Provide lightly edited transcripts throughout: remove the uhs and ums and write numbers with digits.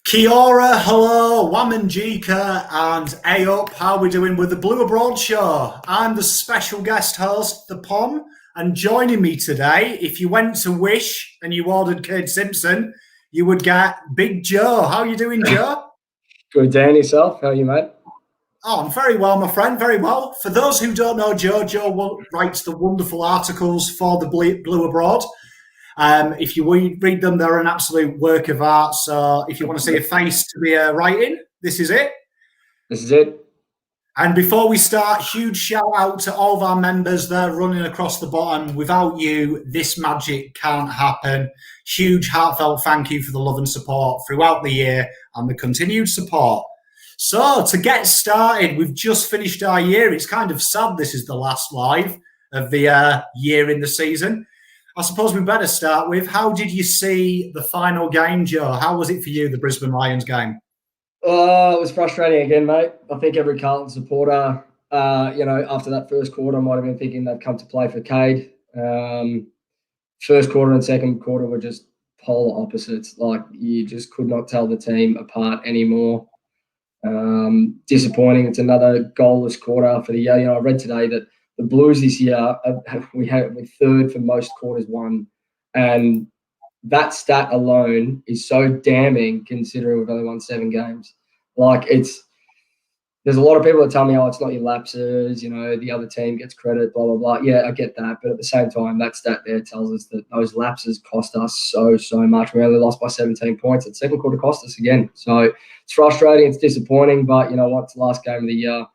Kia ora, hello, Wamanjika, and Ayup. How are we doing with the Blue Abroad Show? I'm the special guest host, the Pom, and joining me today, if you went to Wish and you ordered Kade Simpson, you would get Big Joe. How are you doing, Joe? Good, Dan. Yourself? How are you, mate? Oh, I'm very well, my friend, very well. For those who don't know Joe writes the wonderful articles for the Blue Abroad. If you read them, they're an absolute work of art. So if you want to see a face to be writing, this is it. This is it. And before we start, huge shout out to all of our members. They're running across the bottom. Without you, this magic can't happen. Huge heartfelt thank you for the love and support throughout the year and the continued support. So to get started, we've just finished our year. It's kind of sad this is the last live of the year in the season. I suppose we better start with, how did you see the final game, Joe? How was it for you, the Brisbane Lions game? It was frustrating again, mate. I think every Carlton supporter, after that first quarter, might have been thinking they'd come to play for Kade. First quarter and second quarter were just polar opposites. Like, you just could not tell the team apart anymore. Disappointing. It's another goalless quarter for the year. I read today that the Blues this year, we're third for most quarters won. And that stat alone is so damning considering we've only won 7 games. There's a lot of people that tell me, oh, it's not your lapses, the other team gets credit, blah, blah, blah. Yeah, I get that. But at the same time, that stat there tells us that those lapses cost us so much. We only lost by 17 points. The second quarter cost us again. So it's frustrating. It's disappointing. But you know what? It's the last game of the year.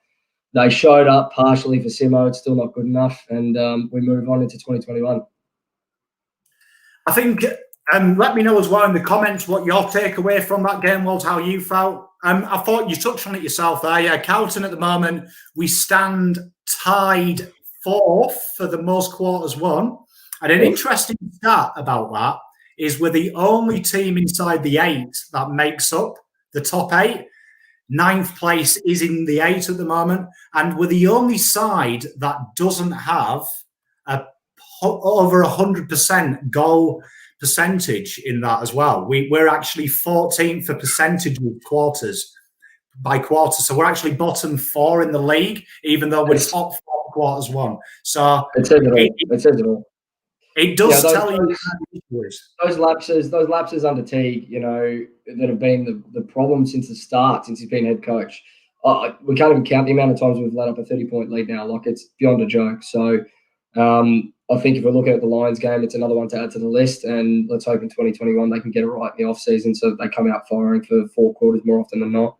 They showed up partially for Simo. It's still not good enough. And we move on into 2021. I think, let me know as well in the comments what your takeaway from that game was, how you felt. I thought you touched on it yourself there. Yeah, Carlton at the moment, we stand tied 4th for the most quarters won. And an interesting stat about that is we're the only team inside the 8 that makes up the top 8. 9th place is in the 8 at the moment, and we're the only side that doesn't have over 100% goal percentage in that as well. We're actually 14th for percentage with quarters by quarter, so we're actually bottom 4 in the league, even though we're top 4 quarters won. So it says it all. It does tell you those lapses under Teague, that have been the problem since the start, since he's been head coach. We can't even count the amount of times we've let up a 30-point lead now. Like, it's beyond a joke. So I think if we're looking at the Lions game, it's another one to add to the list. And let's hope in 2021 they can get it right in the off-season so that they come out firing for 4 quarters more often than not.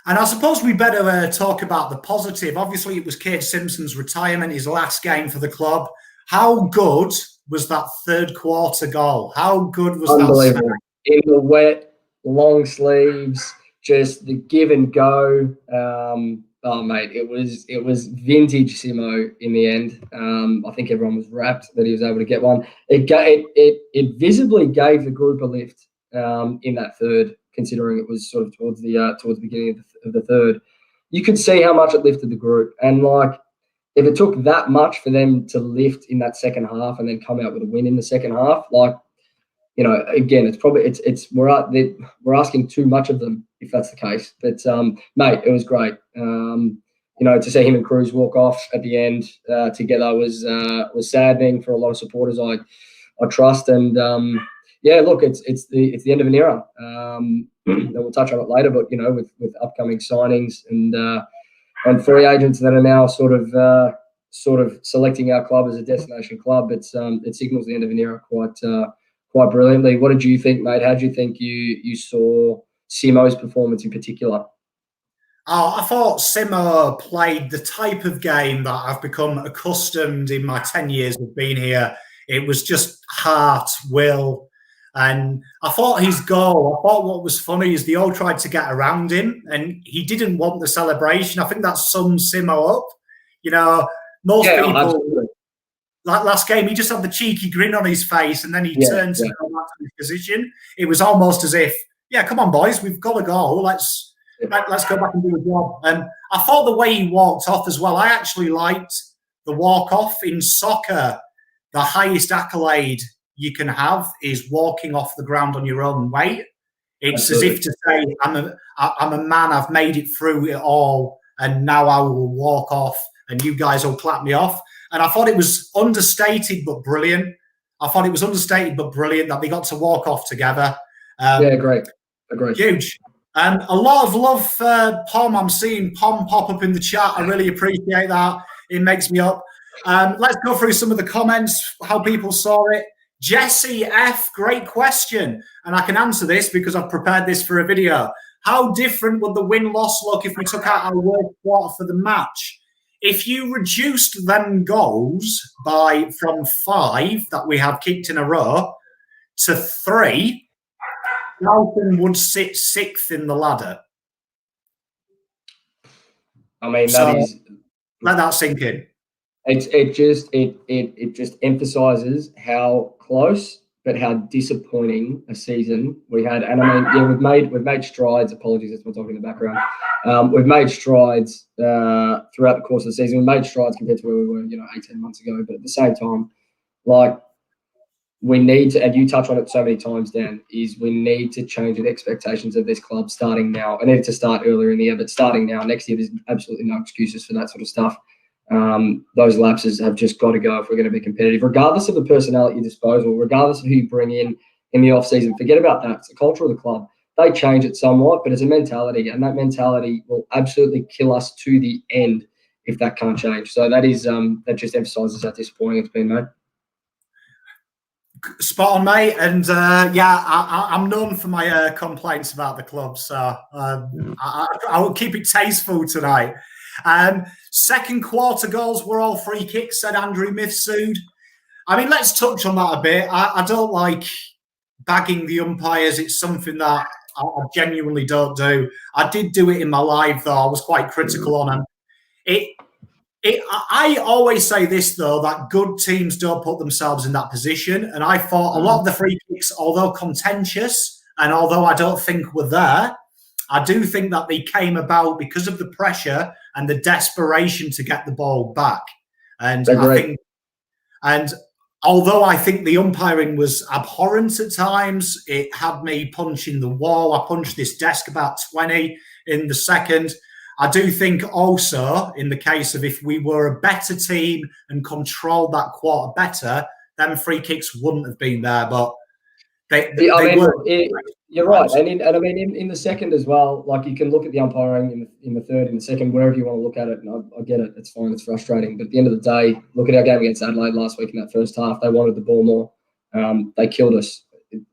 And I suppose we better talk about the positive. Obviously, it was Kade Simpson's retirement, his last game for the club. How good was that third quarter goal? How good was Unbelievable. That? In the wet, long sleeves, just the give and go. Oh, mate, it was vintage Simo in the end. I think everyone was rapt that he was able to get one. It visibly gave the group a lift in that third, considering it was sort of towards the beginning of the third. You could see how much it lifted the group, and if it took that much for them to lift in that second half and then come out with a win in the second half, again, it's probably we're asking too much of them if that's the case. But mate, it was great. To see him and Cruz walk off at the end together was saddening for a lot of supporters I trust. And look, it's the end of an era. And we'll touch on it later, but with upcoming signings and free agents that are now sort of selecting our club as a destination club, it signals the end of an era quite brilliantly. What did you think, mate? How did you think you saw Simo's performance in particular? I thought Simo played the type of game that I've become accustomed in my 10 years of being here. It was just heart, will. And I thought his goal, what was funny is they all tried to get around him and he didn't want the celebration. I think that sums Simo up. Most people, absolutely. Like last game, he just had the cheeky grin on his face and then he turned to go back to his position. It was almost as if, come on, boys, we've got a goal. Let's go back and do the job. And I thought the way he walked off as well, I actually liked the walk-off. In soccer, the highest accolade you can have is walking off the ground on your own weight. It's Absolutely. as if to say, I'm a man, I've made it through it all, and now I will walk off and you guys will clap me off. And I thought it was understated but brilliant. That they got to walk off together. Yeah, great. Agree. Huge. A lot of love for Pom. I'm seeing Pom pop up in the chat. I really appreciate that. It makes me up. Let's go through some of the comments, how people saw it. Jesse F, great question. And I can answer this because I've prepared this for a video. How different would the win-loss look if we took out our worst quarter for the match? If you reduced them goals from 5 that we have kicked in a row to 3, Carlton would sit 6th in the ladder. I mean, let that sink in. It just emphasises how close but how disappointing a season we had. And I mean, yeah, we've made strides. Apologies, that's what's talking in the background. We've made strides throughout the course of the season. We made strides compared to where we were, 18 months ago. But at the same time, like, we need to, and you touch on it so many times, Dan, is we need to change the expectations of this club starting now. I need to start earlier in the year, but starting now, next year, there's absolutely no excuses for that sort of stuff. Those lapses have just got to go if we're going to be competitive, regardless of the personnel at your disposal, regardless of who you bring in the off-season. Forget about that. It's the culture of the club. They change it somewhat, but it's a mentality, and that mentality will absolutely kill us to the end if that can't change. So that just emphasises how disappointing it's been, mate. Spot on, mate. And I'm known for my complaints about the club, so I will keep it tasteful tonight. Second quarter goals were all free kicks, said Andrew Mifsud. I mean, let's touch on that a bit. I don't like bagging the umpires. It's something that I genuinely don't do. I did do it in my live, though. I was quite critical on them. I always say this, though, that good teams don't put themselves in that position. And I thought a lot of the free kicks, although contentious, and although I don't think were there, I do think that they came about because of the pressure and the desperation to get the ball back. And although I think the umpiring was abhorrent at times, it had me punching the wall. I punched this desk about 20 in the second. I do think also, in the case of if we were a better team and controlled that quarter better, then free kicks wouldn't have been there. But you're right. And I mean, in the second as well, like, you can look at the umpiring in the third, in the second, wherever you want to look at it. And I get it. It's fine. It's frustrating. But at the end of the day, look at our game against Adelaide last week in that first half. They wanted the ball more. They killed us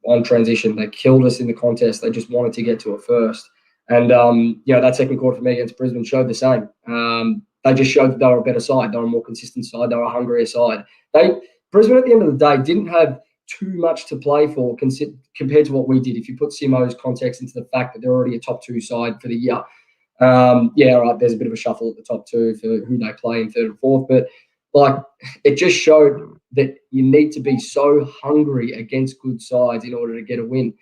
on transition. They killed us in the contest. They just wanted to get to it first. And, that second quarter for me against Brisbane showed the same. They just showed that they were a better side. They were a more consistent side. They were a hungrier side. Brisbane, at the end of the day, didn't have too much to play for compared to what we did. If you put Simo's context into the fact that they're already a top 2 side for the year. All right, there's a bit of a shuffle at the top 2 for who they play in third and fourth. But, like, it just showed that you need to be so hungry against good sides in order to get a win.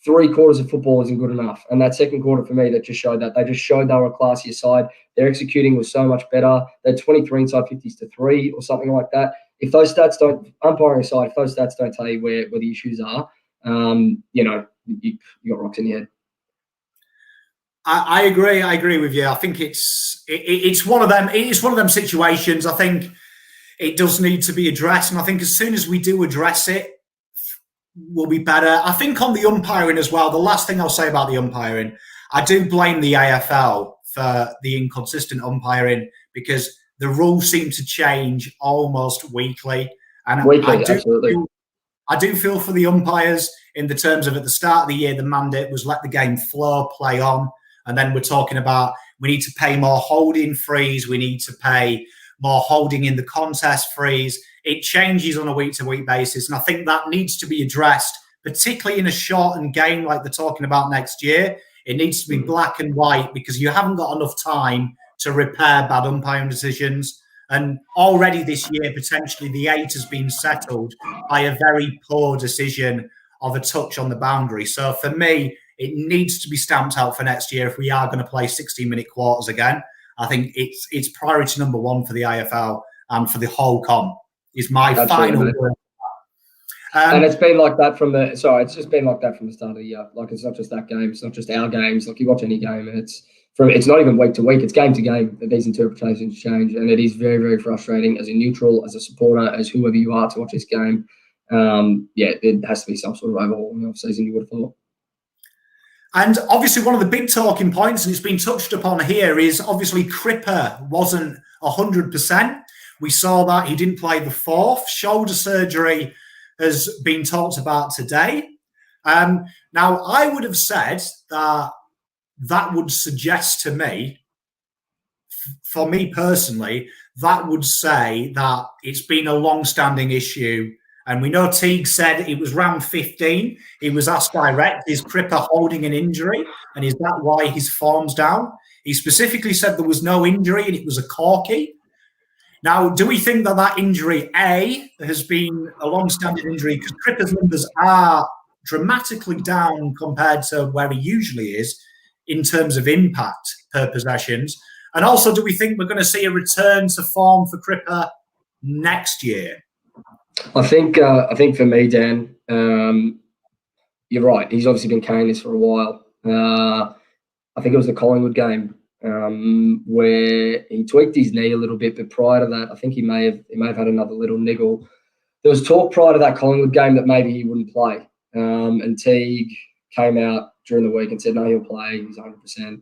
3 quarters of football isn't good enough. And that second quarter for me, that just showed that. They just showed they were a classier side. Their executing was so much better. They're 23 inside 50s to 3 or something like that. If those stats umpiring aside, if those stats don't tell you where the issues are, you got rocks in your head. I agree. I agree with you. I think it's one of them. It's one of them situations. I think it does need to be addressed, and I think as soon as we do address it, we'll be better. I think on the umpiring as well. The last thing I'll say about the umpiring, I do blame the AFL for the inconsistent umpiring because the rules seem to change almost weekly, and I do feel for the umpires in the terms of at the start of the year, the mandate was let the game flow, play on. And then we're talking about we need to pay more holding frees. We need to pay more holding in the contest frees. It changes on a week-to-week basis. And I think that needs to be addressed, particularly in a shortened game like they're talking about next year. It needs to be black and white because you haven't got enough time to repair bad umpiring decisions. And already this year, potentially the 8 has been settled by a very poor decision of a touch on the boundary. So for me, it needs to be stamped out for next year if we are going to play 16-minute quarters again. I think it's priority number 1 for the AFL and for the whole comp is my final word. And it's been like that from the. Sorry, it's just been like that from the start of the year. Like, it's not just that game. It's not just our games. Like, you watch any game, and it's not even week to week. It's game to game that these interpretations change, and it is very, very frustrating as a neutral, as a supporter, as whoever you are to watch this game. It has to be some sort of overhaul in the off-season, you would have thought. And obviously, one of the big talking points, and it's been touched upon here, is obviously Cripps wasn't 100%. We saw that he didn't play the 4th. Shoulder surgery has been talked about today. Now, I would have said that would suggest to me, for me personally, that would say that it's been a long-standing issue. And we know Teague said it was round 15. He was asked direct, is Cripps holding an injury? And is that why his form's down? He specifically said there was no injury and it was a corky. Now, do we think that injury, A, has been a long-standing injury? Because Cripps' numbers are dramatically down compared to where he usually is in terms of impact per possessions. And also, do we think we're going to see a return to form for Cripps next year? I think for me, Dan, you're right. He's obviously been carrying this for a while. I think it was the Collingwood game where he tweaked his knee a little bit, but prior to that, I think he may have had another little niggle. There was talk prior to that Collingwood game that maybe he wouldn't play, and Teague came out during the week and said, no, he'll play. He's 100%.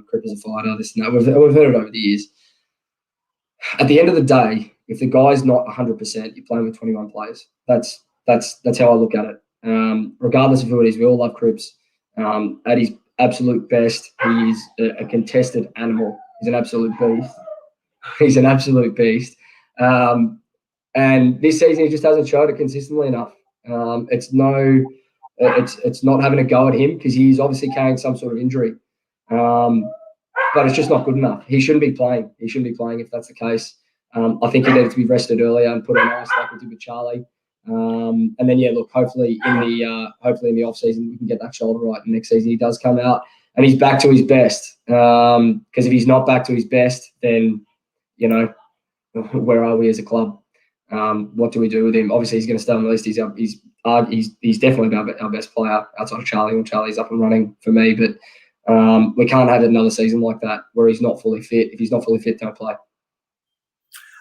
Cripps is a fighter. This and that. We've heard it over the years. At the end of the day, if the guy's not 100%, you're playing with 21 players. That's how I look at it. Regardless of who it is, we all love Cripps. At his absolute best, he's a contested animal. He's an absolute beast. He's an absolute beast. And this season, he just hasn't showed it consistently enough. It's not having a go at him because he's obviously carrying some sort of injury. But it's just not good enough. He shouldn't be playing. He shouldn't be playing if that's the case. I think he needed to be rested earlier and put on ice like we did with Charlie. And then, hopefully in the off season we can get that shoulder right. And next season he does come out and he's back to his best. Because if he's not back to his best, then where are we as a club? What do we do with him? Obviously, he's going to stay on the list. He's definitely our best player outside of Charlie. When Charlie's up and running for me, but we can't have another season like that where he's not fully fit. If he's not fully fit, don't play.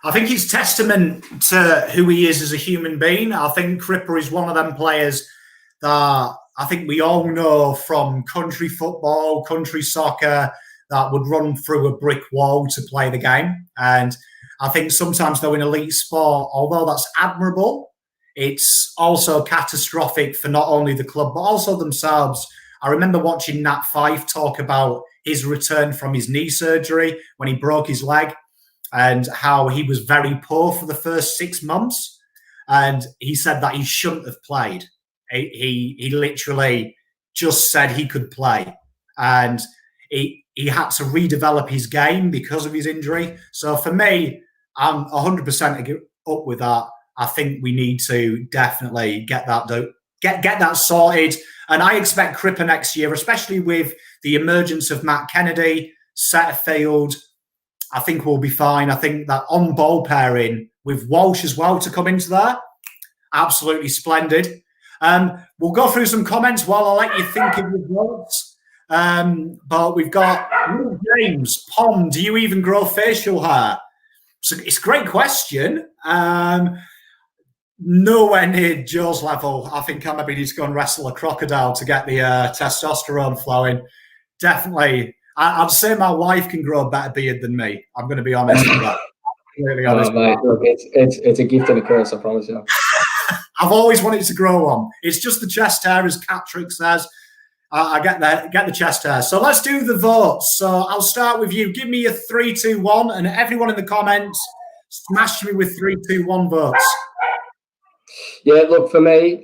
I think it's testament to who he is as a human being. I think Cripps is one of them players that I think we all know from country football, country soccer, that would run through a brick wall to play the game. And I think sometimes, though, in elite sport, although that's admirable, it's also catastrophic for not only the club, but also themselves. I remember watching Nat Fyfe talk about his return from his knee surgery when he broke his leg and how he was very poor for the first 6 months. And he said that he shouldn't have played. He literally just said he could play. And he had to redevelop his game because of his injury. So for me, I'm 100% up with that. I think we need to definitely get that sorted. And I expect Cripps next year, especially with the emergence of Matt Kennedy, Setterfield, I think we'll be fine. I think that on-ball pairing with Walsh as well to come into there, absolutely splendid. We'll go through some comments while I let you think of your votes. But we've got James, Pom, do you even grow facial hair? So it's a great question. Nowhere near Joe's level. I think I maybe need to go and wrestle a crocodile to get the testosterone flowing. Definitely. I'd say my wife can grow a better beard than me. I'm going to be honest with that. Really honest. Mate, look, it's a gift and a curse, I promise you. I've always wanted to grow one. It's just the chest hair, as Catrick says. I get the chest hair. So let's do the votes. So I'll start with you. Give me a 3, 2, 1, and everyone in the comments, smash me with 3, 2, 1 votes. Yeah, look, for me,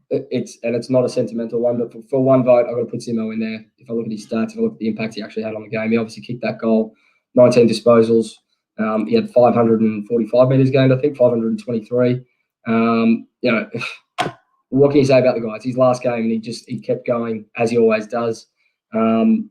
it's not a sentimental one, but for one vote, I've got to put Simo in there. If I look at his stats, if I look at the impact he actually had on the game, he obviously kicked that goal, 19 disposals. He had 545 metres gained, I think, 523. What can you say about the guy? It's his last game, and he kept going as he always does. 2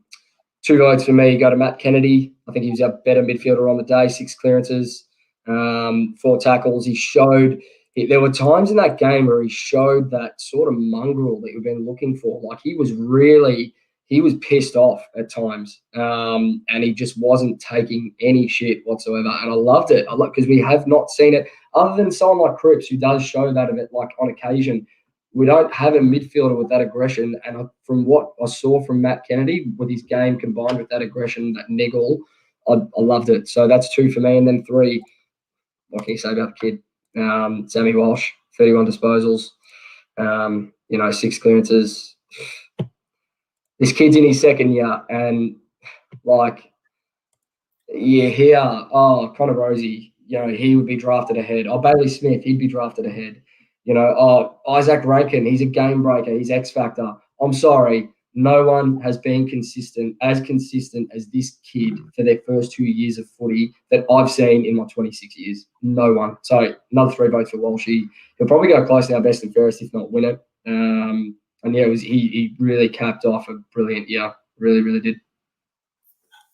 votes for me go to Matt Kennedy. I think he was our better midfielder on the day, 6 clearances, 4 tackles. He showed there were times in that game where he showed that sort of mongrel that you've been looking for. Like he was pissed off at times, and he just wasn't taking any shit whatsoever. And I loved it. Because we have not seen it other than someone like Cripps, who does show that a bit, like on occasion. We don't have a midfielder with that aggression. And from what I saw from Matt Kennedy with his game combined with that aggression, that niggle, I loved it. So that's 2 for me. And then 3, what can you say about the kid? Sammy Walsh, 31 disposals, 6 clearances. This kid's in his 2nd year, and Connor Rosie, he would be drafted ahead. Bailey Smith, he'd be drafted ahead. Isaac Rankin, he's a game breaker, he's X Factor. I'm sorry, no one has been consistent as this kid for their first 2 years of footy that I've seen in my 26 years. No one. So another 3 votes for Walshy. He'll probably go close to our best and fairest, if not win it. He really capped off a brilliant year. Really, really did.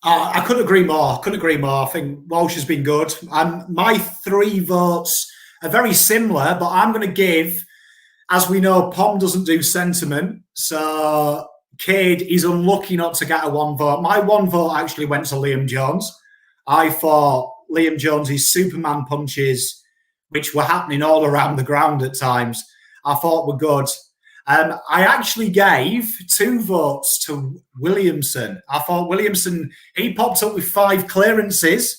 I couldn't agree more. I think Walsh has been good. My 3 votes are very similar, but I'm going to give, as we know, Pom doesn't do sentiment. So Kade is unlucky not to get a 1 vote. My 1 vote actually went to Liam Jones. I thought Liam Jones's Superman punches, which were happening all around the ground at times, I thought were good. I actually gave 2 votes to Williamson. I thought Williamson, he popped up with 5 clearances,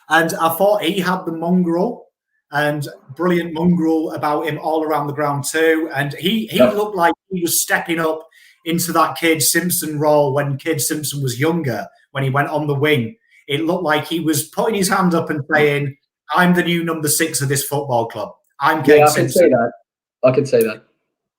and I thought he had the mongrel and brilliant mongrel about him all around the ground too. And he looked like he was stepping up into that Kade Simpson role when Kade Simpson was younger, when he went on the wing. It looked like he was putting his hand up and saying, I'm the new number 6 of this football club. I'm Kade Simpson. I can say that.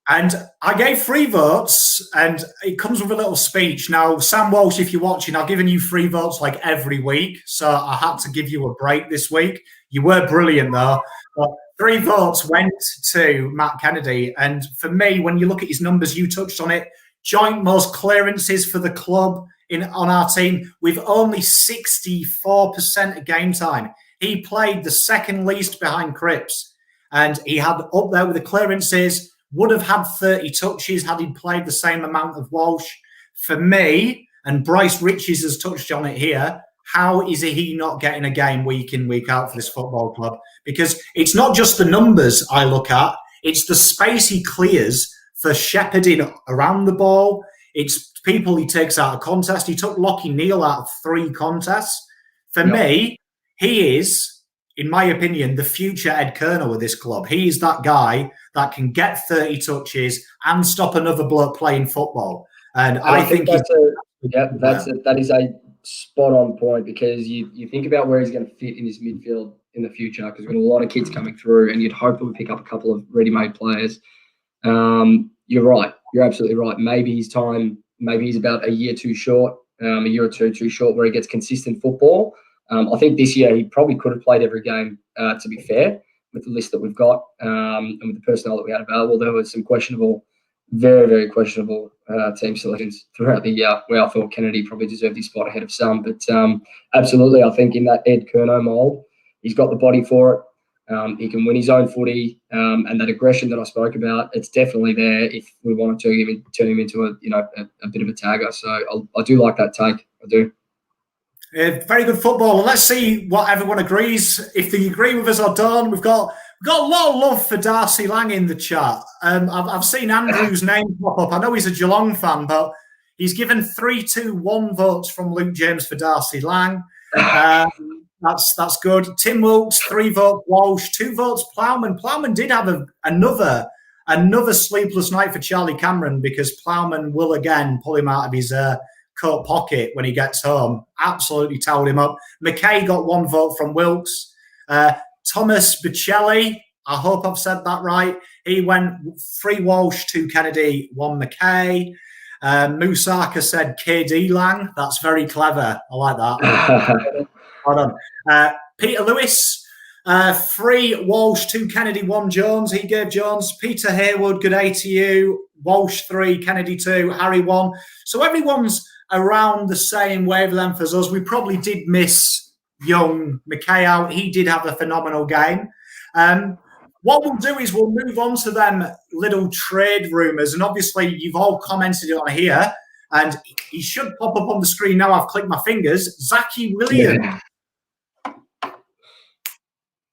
And I gave 3 votes, and it comes with a little speech. Now, Sam Walsh, if you're watching, I've given you 3 votes like every week, so I had to give you a break this week. You were brilliant, though. But 3 votes went to Matt Kennedy. And for me, when you look at his numbers, you touched on it, joint most clearances for the club on our team with only 64% of game time. He played the 2nd least behind Cripps, and he had up there with the clearances, would have had 30 touches had he played the same amount of Walsh. For me, and Bryce Riches has touched on it here, how is he not getting a game week in, week out for this football club? Because it's not just the numbers I look at, it's the space he clears for shepherding around the ball. It's people he takes out of contest. He took Lockie Neal out of 3 contests. For me, he is, in my opinion, the future Ed Kerner with this club. He is that guy that can get 30 touches and stop another bloke playing football. And I think that is a spot on point, because you think about where he's going to fit in his midfield in the future, because we've got a lot of kids coming through, and you'd hope that we pick up a couple of ready-made players. You're right. You're absolutely right. Maybe he's about a year too short, a year or two too short where he gets consistent football. I think this year he probably could have played every game, to be fair, with the list that we've got, and with the personnel that we had available. There was some very, very questionable team selections throughout the year where I thought Kennedy probably deserved his spot ahead of some. But absolutely, I think in that Ed Kerno mould, he's got the body for it. He can win his own footy, and that aggression that I spoke about, it's definitely there if we wanted to turn him into a bit of a tagger. So I do like that take. I do. Very good football. Let's see what everyone agrees. If they agree with us or don't, we've got a lot of love for Darcy Lang in the chat. I've seen Andrew's name pop up. I know he's a Geelong fan, but he's given 3-2-1 votes from Luke James for Darcy Lang. That's good. Tim Wilkes, 3 votes. Walsh, 2 votes. Plowman. Plowman did have another sleepless night for Charlie Cameron, because Plowman will again pull him out of his coat pocket when he gets home. Absolutely towed him up. McKay got 1 vote from Wilkes. Thomas Bicelli, I hope I've said that right. He went 3 Walsh, 2 Kennedy, 1 McKay. Musaka said KD Lang. That's very clever. I like that. Hold on. Peter Lewis, 3 Walsh, 2 Kennedy, 1 Jones. He gave Jones. Peter Haywood, good day to you. Walsh 3, Kennedy 2, Harry 1. So everyone's around the same wavelength as us. We probably did miss young McKay out. He did have a phenomenal game. What we'll do is we'll move on to them little trade rumours. And obviously, you've all commented on here. And he should pop up on the screen now. I've clicked my fingers. Zachy Williams. Yeah.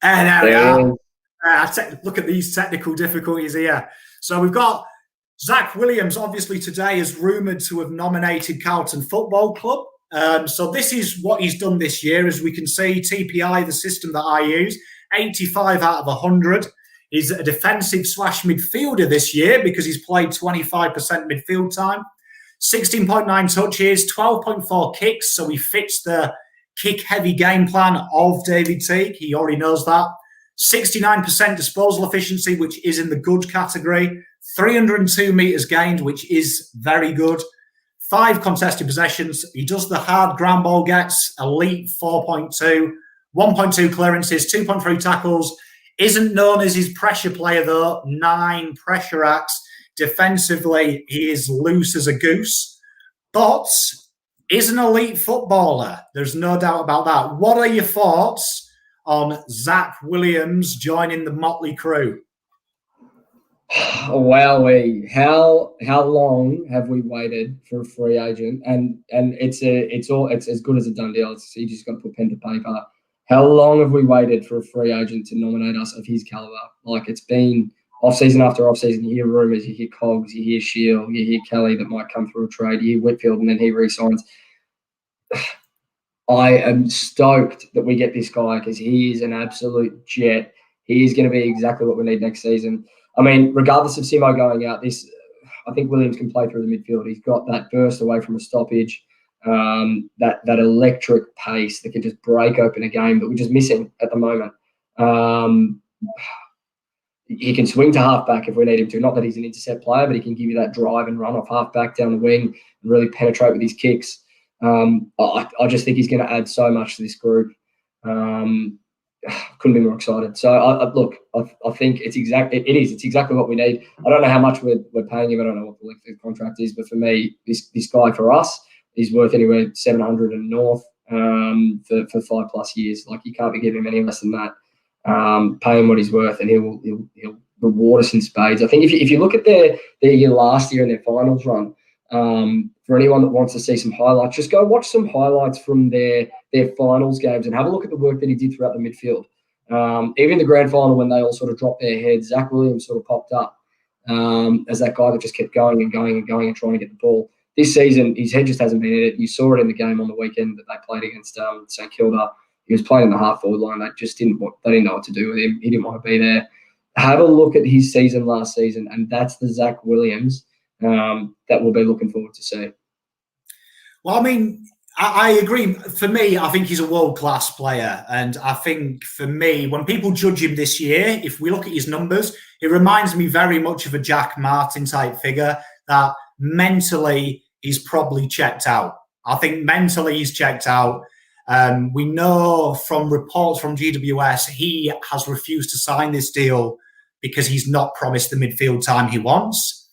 And there we are. Look at these technical difficulties here. So we've got Zach Williams, obviously today is rumoured to have nominated Carlton Football Club. So this is what he's done this year. As we can see, TPI, the system that I use, 85 out of 100. He's a defensive / midfielder this year because he's played 25% midfield time. 16.9 touches, 12.4 kicks. So he fits the kick-heavy game plan of David Teague. He already knows that. 69% disposal efficiency, which is in the good category. 302 metres gained, which is very good. 5 contested possessions. He does the hard ground ball gets, elite 4.2. 1.2 clearances, 2.3 tackles. Isn't known as his pressure player, though. 9 pressure acts. Defensively, he is loose as a goose. But is an elite footballer. There's no doubt about that. What are your thoughts on Zach Williams joining the motley crew? Wowee! How long have we waited for a free agent? And it's as good as a done deal. You just got to put pen to paper. How long have we waited for a free agent to nominate us of his caliber? Like, it's been off season after off season. You hear rumours, you hear Cogs, you hear Shield, you hear Kelly that might come through a trade, you hear Whitfield, and then he re-signs. I am stoked that we get this guy because he is an absolute jet. He is going to be exactly what we need next season. I mean, regardless of Simo going out, I think Williams can play through the midfield. He's got that burst away from a stoppage, that electric pace that can just break open a game that we're just missing at the moment. He can swing to halfback if we need him to. Not that he's an intercept player, but he can give you that drive and run off halfback down the wing and really penetrate with his kicks. I just think he's going to add so much to this group. Couldn't be more excited. So I think it's exactly what we need. I don't know how much we're paying him. I don't know what the length of the contract is, but for me, this guy for us is worth anywhere 700 and north for 5+ years. Like, you can't be giving him any less than that. Pay him what he's worth, and he'll reward us in spades. I think if you look at their year last year and their finals run, for anyone that wants to see some highlights, just go watch some highlights from their finals games and have a look at the work that he did throughout the midfield. Even the grand final, when they all sort of dropped their heads, Zach Williams sort of popped up as that guy that just kept going and going and going and trying to get the ball. This season, his head just hasn't been in it. You saw it in the game on the weekend that they played against St Kilda. He was playing in the half-forward line. They didn't know what to do with him. He didn't want to be there. Have a look at his season last season, and that's the Zach Williams that we'll be looking forward to see. Well, I mean, I agree. For me, I think he's a world-class player. And I think for me, when people judge him this year, if we look at his numbers, it reminds me very much of a Jack Martin type figure, that mentally he's probably checked out. I think mentally he's checked out. We know from reports from GWS, he has refused to sign this deal because he's not promised the midfield time he wants.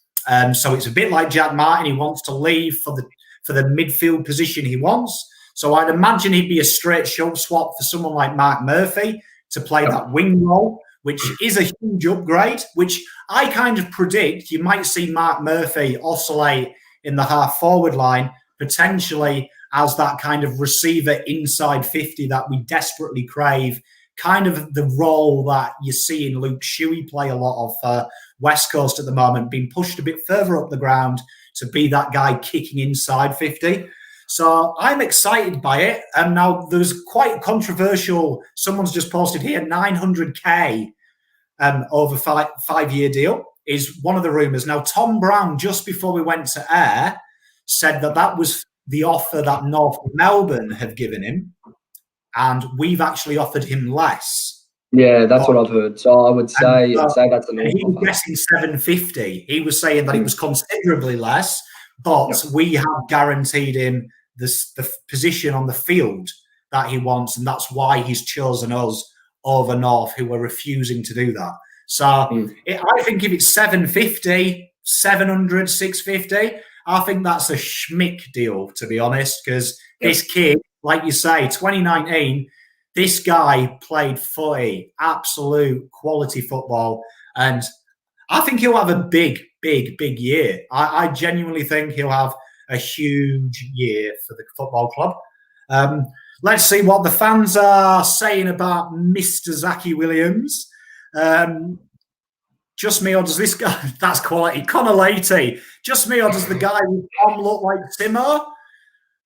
So it's a bit like Jack Martin. He wants to leave for the midfield position he wants. So I'd imagine he'd be a straight shove swap for someone like Mark Murphy to play that wing role, which is a huge upgrade, which I kind of predict you might see Mark Murphy oscillate in the half-forward line, potentially as that kind of receiver inside 50 that we desperately crave, kind of the role that you see in Luke Shuey play a lot of West Coast at the moment, being pushed a bit further up the ground to be that guy kicking inside 50. So I'm excited by it. And now there's quite controversial, someone's just posted here, 900K over 5-year deal is one of the rumours. Now, Tom Brown, just before we went to air, said that was the offer that North Melbourne have given him, and we've actually offered him less. Yeah, that's what I've heard. So I would say that's a normal. He was guessing 750. He was saying that it was considerably less, but we have guaranteed him the position on the field that he wants, and that's why he's chosen us over North, who were refusing to do that. So I think if it's 750, 700, 650, I think that's a schmick deal, to be honest, because this kid, like you say, 2019, this guy played footy, absolute quality football, and I think he'll have a big year. I genuinely think he'll have a huge year for the football club. Let's see what the fans are saying about Mr. Zachy Williams. Just me, or does this guy? That's quality. Connor Leahy. Just me, or does the guy with Tom look like Simo?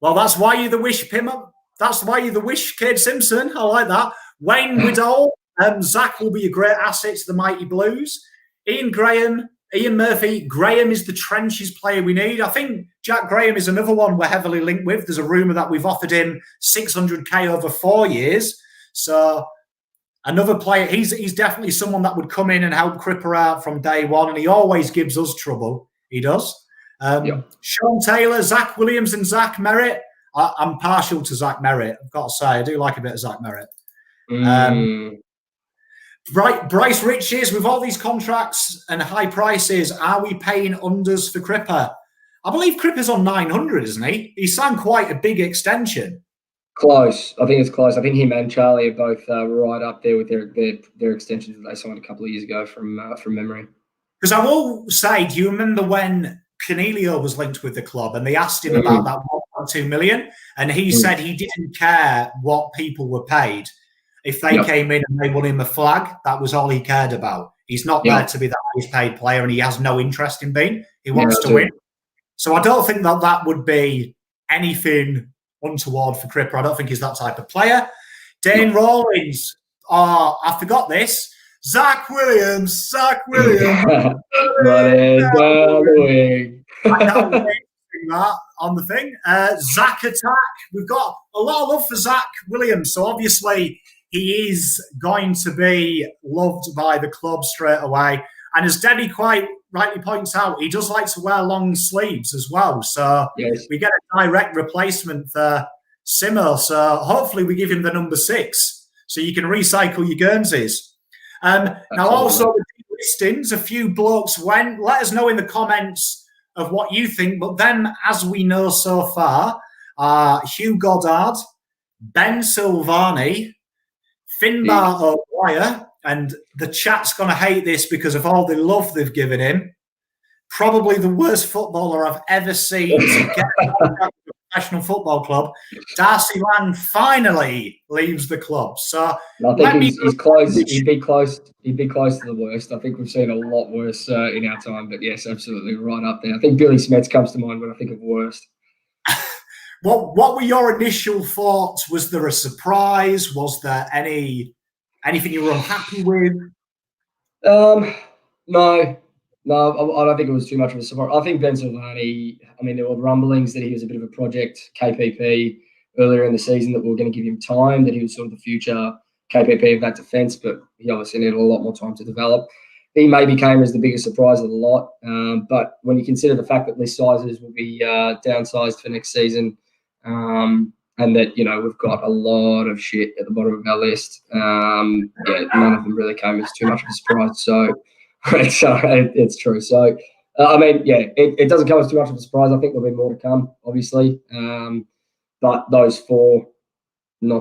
Well, that's why you're the wish, Pimmer. That's why you're the wish, Kade Simpson. I like that. Wayne Widdole. Zach will be a great asset to the Mighty Blues. Ian Murphy. Graham is the trenches player we need. I think Jack Graham is another one we're heavily linked with. There's a rumour that we've offered him 600k over 4 years. So another player, he's definitely someone that would come in and help Cripper out from day one, and he always gives us trouble. He does. Sean Taylor, Zach Williams and Zach Merritt. I'm partial to Zach Merritt, I've got to say. I do like a bit of Zach Merritt. Bryce Riches, with all these contracts and high prices, are we paying unders for Cripper? I believe Cripper's on 900, isn't he? He signed quite a big extension. Close. I think it's close. I think him and Charlie are both right up there with their extensions that they signed a couple of years ago from memory. Because I will say, do you remember when Cornelio was linked with the club and they asked him about that 1.2 million? And he said he didn't care what people were paid. If they came in and they won him a flag, that was all he cared about. He's not there to be the highest paid player, and he has no interest in being. He wants to win. So I don't think that would be anything untoward for Cripper. I don't think he's that type of player. Dane Rawlings. Oh, I forgot this. Zach Williams. That on the thing. Zach Attack. We've got a lot of love for Zach Williams. So obviously he is going to be loved by the club straight away. And as Debbie quite rightly points out, he does like to wear long sleeves as well. So we get a direct replacement for Simo. So hopefully we give him the number 6 so you can recycle your Guernseys. Now also the listings, a few blokes went. Let us know in the comments of what you think. But then, as we know so far, Hugh Goddard, Ben Silvani, Finbar O'Dwyer, and the chat's going to hate this because of all the love they've given him. Probably the worst footballer I've ever seen to get a professional football club. Darcy Lang finally leaves the club. So I think he's close. He'd be close to the worst. I think we've seen a lot worse in our time. But yes, absolutely right up there. I think Billy Smets comes to mind when I think of worst. What were your initial thoughts? Was there a surprise? Was there anything you were unhappy with? No, I don't think it was too much of a surprise. I think Ben Silvani, there were rumblings that he was a bit of a project KPP earlier in the season, that we were going to give him time, that he was sort of the future KPP of that defence, but he obviously needed a lot more time to develop. He maybe came as the biggest surprise of the lot, but when you consider the fact that list sizes will be downsized for next season, and that, we've got a lot of shit at the bottom of our list, none of them really came as too much of a surprise. So it's true. So, it doesn't come as too much of a surprise. I think there'll be more to come, obviously. But those 4, I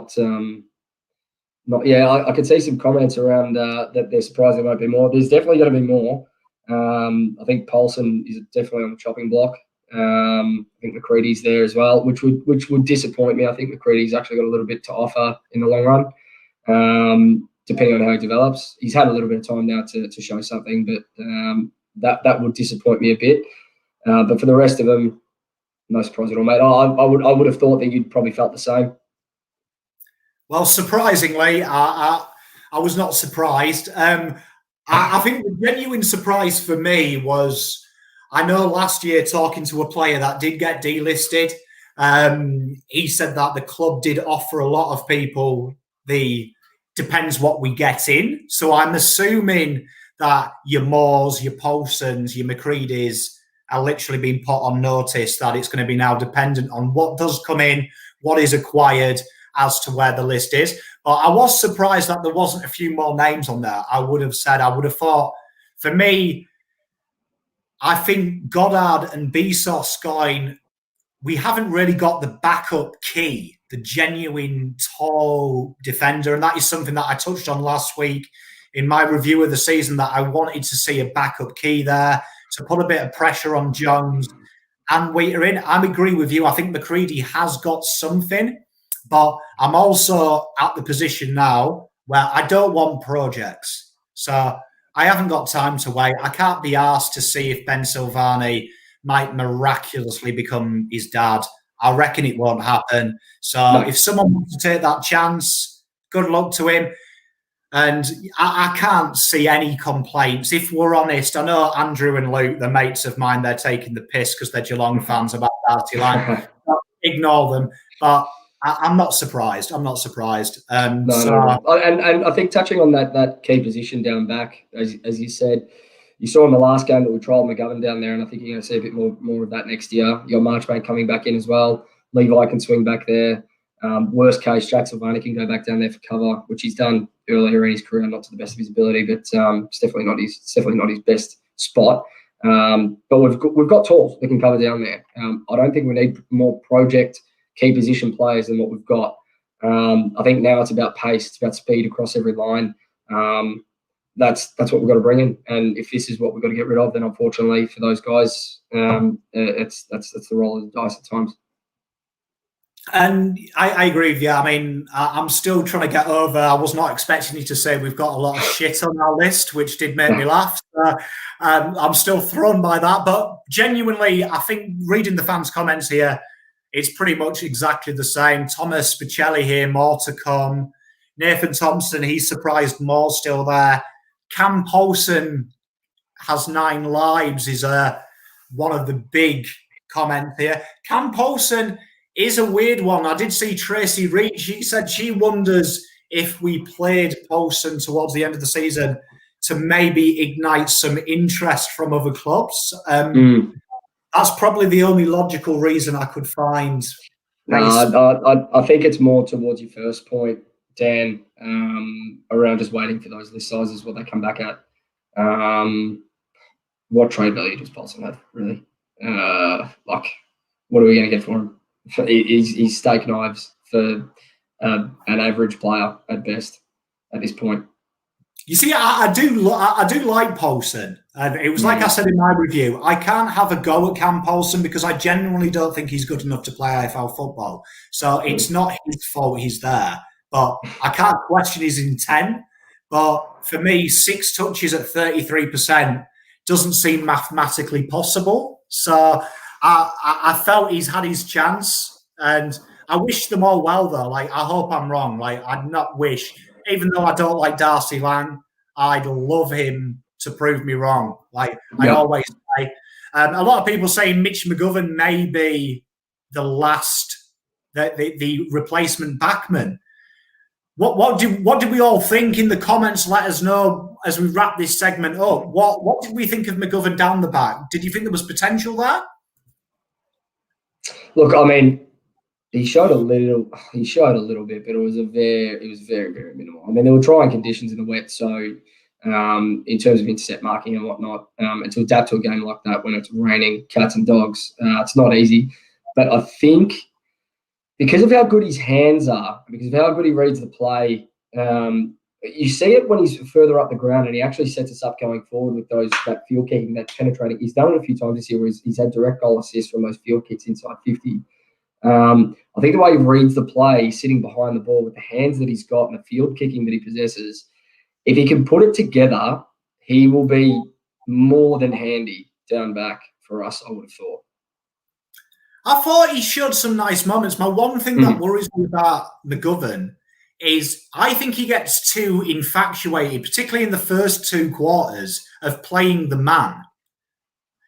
could see some comments around that they're surprised there won't be more. There's definitely going to be more. I think Paulson is definitely on the chopping block. I think McCready's there as well, which would disappoint me. I think McCready's actually got a little bit to offer in the long run, depending on how he develops. He's had a little bit of time now to show something, but that would disappoint me a bit. But for the rest of them, no surprise at all, mate. I would have thought that you'd probably felt the same. Well, surprisingly, I was not surprised. I think the genuine surprise for me was, I know last year talking to a player that did get delisted, he said that the club did offer a lot of people the depends what we get in. So I'm assuming that your Moores, your Paulsons, your McCreadys are literally being put on notice that it's going to be now dependent on what does come in, what is acquired, as to where the list is. But I was surprised that there wasn't a few more names on there. I would have thought, for me, I think Goddard and Bezos going, we haven't really got the backup key. the genuine tall defender. And that is something that I touched on last week in my review of the season, that I wanted to see a backup key there to put a bit of pressure on Jones and Wheater in. I agree with you. I think McCready has got something, but I'm also at the position now where I don't want projects. So I haven't got time to wait. I can't be asked to see if Ben Silvani might miraculously become his dad. I reckon it won't happen. So if someone wants to take that chance, good luck to him. And I can't see any complaints. If we're honest, I know Andrew and Luke, the mates of mine, they're taking the piss because they're Geelong fans about Darty Lang. Ignore them. But I'm not surprised. I'm not surprised. And I think touching on that key position down back, as you said, you saw in the last game that we trialled McGovern down there, and I think you're going to see a bit more of that next year. You got Marchbank coming back in as well. Levi can swing back there. Worst case, Jack Silvani can go back down there for cover, which he's done earlier in his career, not to the best of his ability, but it's definitely not his best spot. But we've got tools that can cover down there. I don't think we need more project key position players than what we've got. I think now it's about pace, it's about speed across every line. That's what we've got to bring in, and if this is what we've got to get rid of, then unfortunately for those guys, that's the roll of the dice at times. And I agree with you. I mean, I'm still trying to get over. I was not expecting you to say we've got a lot of shit on our list, which did make me laugh. I'm still thrown by that. But genuinely, I think reading the fans' comments here, it's pretty much exactly the same. Thomas Spicelli here, more to come. Nathan Thompson, he's surprised more still there. Cam Paulson has 9 lives, is one of the big comments here. Cam Paulson is a weird one. I did see Tracy Reed. She said she wonders if we played Paulson towards the end of the season to maybe ignite some interest from other clubs. That's probably the only logical reason I could find. I think it's more towards your first point, Dan, around just waiting for those list sizes, what they come back at. What trade value does Paulson have, really? What are we going to get for him? He's steak knives for an average player at best at this point. You see, I do like Paulson, and it was like I said in my review. I can't have a go at Cam Paulson because I genuinely don't think he's good enough to play AFL football. So it's not his fault he's there, but I can't question his intent. But for me, 6 touches at 33% doesn't seem mathematically possible. So I felt he's had his chance, and I wish them all well, though. I hope I'm wrong. I'd not wish, even though I don't like Darcy Lang, I'd love him to prove me wrong. I always say. A lot of people say Mitch McGovern may be the last, the replacement backman. What did we all think in the comments? Let us know as we wrap this segment up. What did we think of McGovern down the back? Did you think there was potential there? Look, I mean, he showed a little bit, but it was very, very minimal. I mean, there were trying conditions in the wet, so in terms of intercept marking and whatnot, and to adapt to a game like that when it's raining cats and dogs, it's not easy. But I think because of how good his hands are, because of how good he reads the play, you see it when he's further up the ground, and he actually sets us up going forward with that field kicking, that penetrating. He's done it a few times this year where he's had direct goal assists from those field kicks inside 50. I think the way he reads the play, sitting behind the ball with the hands that he's got and the field kicking that he possesses, if he can put it together, he will be more than handy down back for us, I would have thought. I thought he showed some nice moments. My one thing that worries me about McGovern is I think he gets too infatuated, particularly in the first 2 quarters, of playing the man.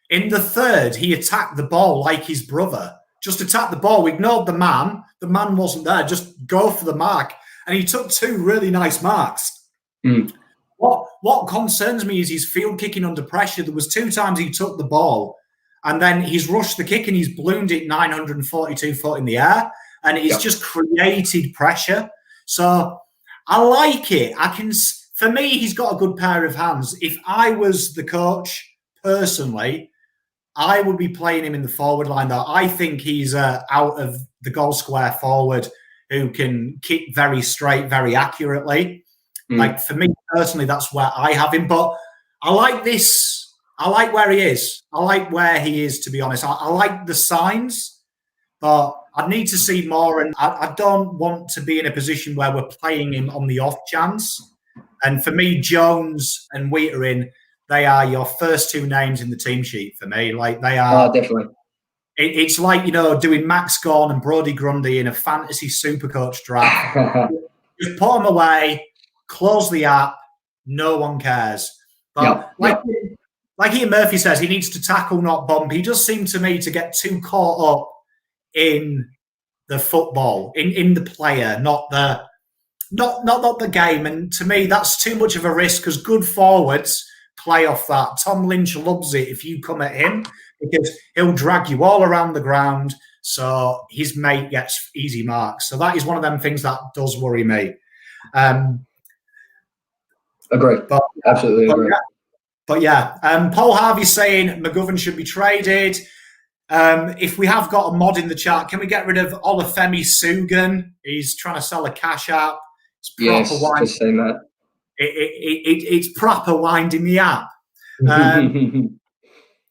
In the third, he attacked the ball like his brother. Just attack the ball, ignored the man. The man wasn't there. Just go for the mark. And he took 2 really nice marks. What concerns me is his field kicking under pressure. There was 2 times he took the ball and then he's rushed the kick and he's ballooned it 942 foot in the air. And it's just created pressure. So I like it. For me, he's got a good pair of hands. If I was the coach personally, I would be playing him in the forward line, though. I think he's out of the goal square forward. who can kick very straight, very accurately. Like, for me personally, that's where I have him. But I like this. I like where he is. I like where he is, to be honest. I like the signs, but I need to see more. And I don't want to be in a position where we're playing him on the off chance. And for me, Jones and Umpiring, they are your first two names in the team sheet for me. Like, they are. Oh, definitely. It's like, doing Max Gorn and Brodie Grundy in a fantasy supercoach draft. Just put them away, close the app, no one cares. But like Ian Murphy says, he needs to tackle, not bump. He does seem to me to get too caught up in the football, in the player, not the game. And to me, that's too much of a risk, because good forwards play off that. Tom Lynch loves it if you come at him, because he'll drag you all around the ground, so his mate gets easy marks. So that is one of them things that does worry me. Agree. Absolutely agree. Paul Harvey's saying McGovern should be traded. If we have got a mod in the chat, can we get rid of Olafemi Sugan? He's trying to sell a cash app. It's proper just saying that. It's proper winding the app.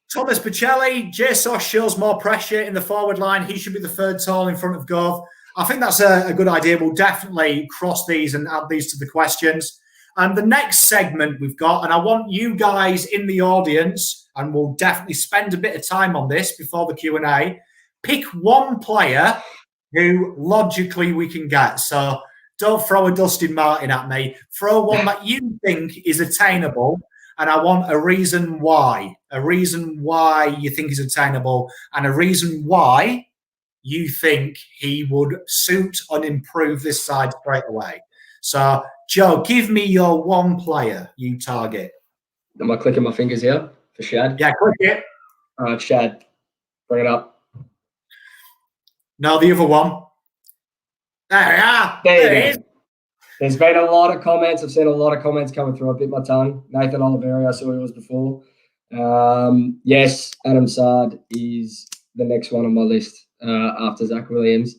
Thomas Pacelli, JSOS shows more pressure in the forward line. He should be the third tall in front of Gov. I think that's a good idea. We'll definitely cross these and add these to the questions. And the next segment we've got, and I want you guys in the audience, and we'll definitely spend a bit of time on this before the Q&A, pick one player who logically we can get. So don't throw a Dustin Martin at me. Throw one that you think is attainable, and I want a reason why. A reason why you think is attainable, and a reason why you think he would suit and improve this side straight away. So, Joe, give me your one player you target. Am I clicking my fingers here for Shad? Yeah, click it. All right, Shad, bring it up. No, the other one. There we are. There it is. There's been a lot of comments. I've seen a lot of comments coming through. I bit my tongue. Nathan Oliveri, I saw he was before. Yes, Adam Saad is the next one on my list after Zach Williams.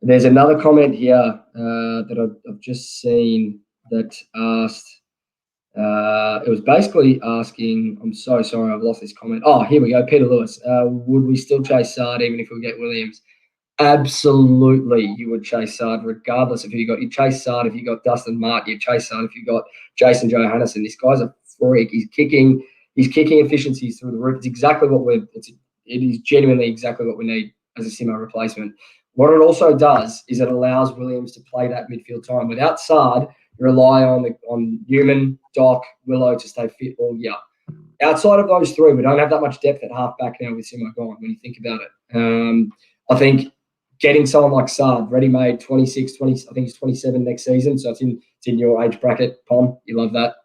There's another comment here that I've just seen that asked, it was basically asking, I'm so sorry, I've lost this comment. Oh, here we go. Peter Lewis. Would we still chase Saad even if we get Williams? Absolutely, you would chase Saad regardless of who you got. You chase Saad if you got Dustin Martin. You chase Saad if you got Jason Johannesson. This guy's a freak. His kicking efficiencies through the roof. It's exactly what it is genuinely exactly what we need as a Simo replacement. What it also does is it allows Williams to play that midfield time. Without Saad, you rely on Newman, Doc, Willow to stay fit all year. Outside of those three, we don't have that much depth at halfback now with Simo gone. When you think about it, I think getting someone like Saad, ready-made, 26, 20, I think he's 27 next season, so it's in your age bracket, Pom. You love that.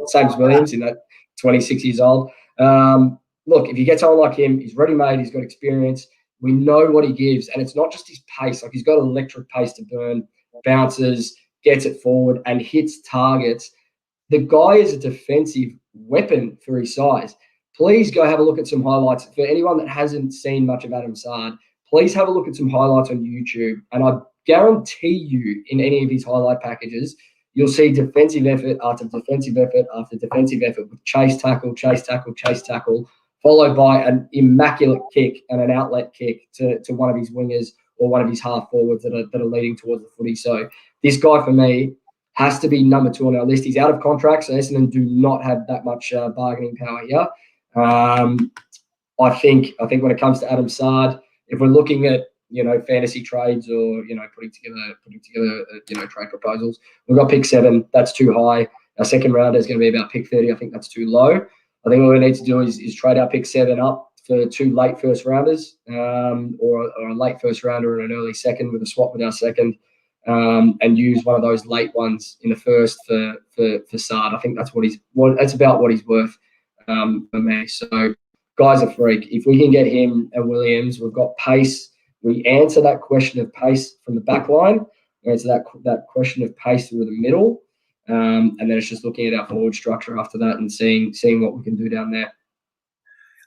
Same as Williams in that 26 years old. Look, if you get someone like him, he's ready-made, he's got experience. We know what he gives, and it's not just his pace. Like, he's got electric pace to burn, bounces, gets it forward, and hits targets. The guy is a defensive weapon for his size. Please go have a look at some highlights. For anyone that hasn't seen much of Adam Saad, please have a look at some highlights on YouTube. And I guarantee you, in any of his highlight packages, you'll see defensive effort after defensive effort after defensive effort with chase tackle, chase tackle, chase tackle, followed by an immaculate kick and an outlet kick to one of his wingers or one of his half forwards that are leading towards the footy. So this guy, for me, has to be number 2 on our list. He's out of contract, so Essendon do not have that much bargaining power here. I think when it comes to Adam Saad, if we're looking at fantasy trades or putting together trade proposals, we've got pick 7. That's too high. Our second rounder is going to be about pick 30. I think that's too low. I think what we need to do is trade our pick 7 up for 2 late first rounders, or a late first rounder and an early second with a swap with our second, and use one of those late ones in the first for Saad. I think that's about what he's worth for me. So, guy's a freak. If we can get him and Williams, we've got pace. We answer that question of pace from the back line. We answer that question of pace through the middle. And then it's just looking at our forward structure after that and seeing what we can do down there.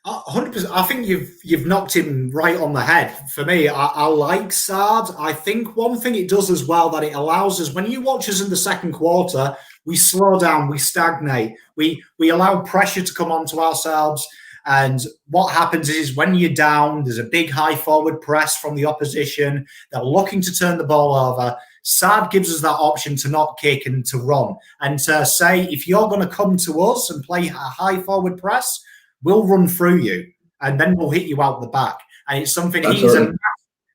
100%. I think you've knocked him right on the head. For me, I like Sard. I think one thing it does as well that it allows us, when you watch us in the second quarter, we slow down, we stagnate, we allow pressure to come onto ourselves. And what happens is when you're down, there's a big high forward press from the opposition. They're looking to turn the ball over. Sard gives us that option to not kick and to run. And to say, if you're going to come to us and play a high forward press, we'll run through you and then we'll hit you out the back. And it's something he's a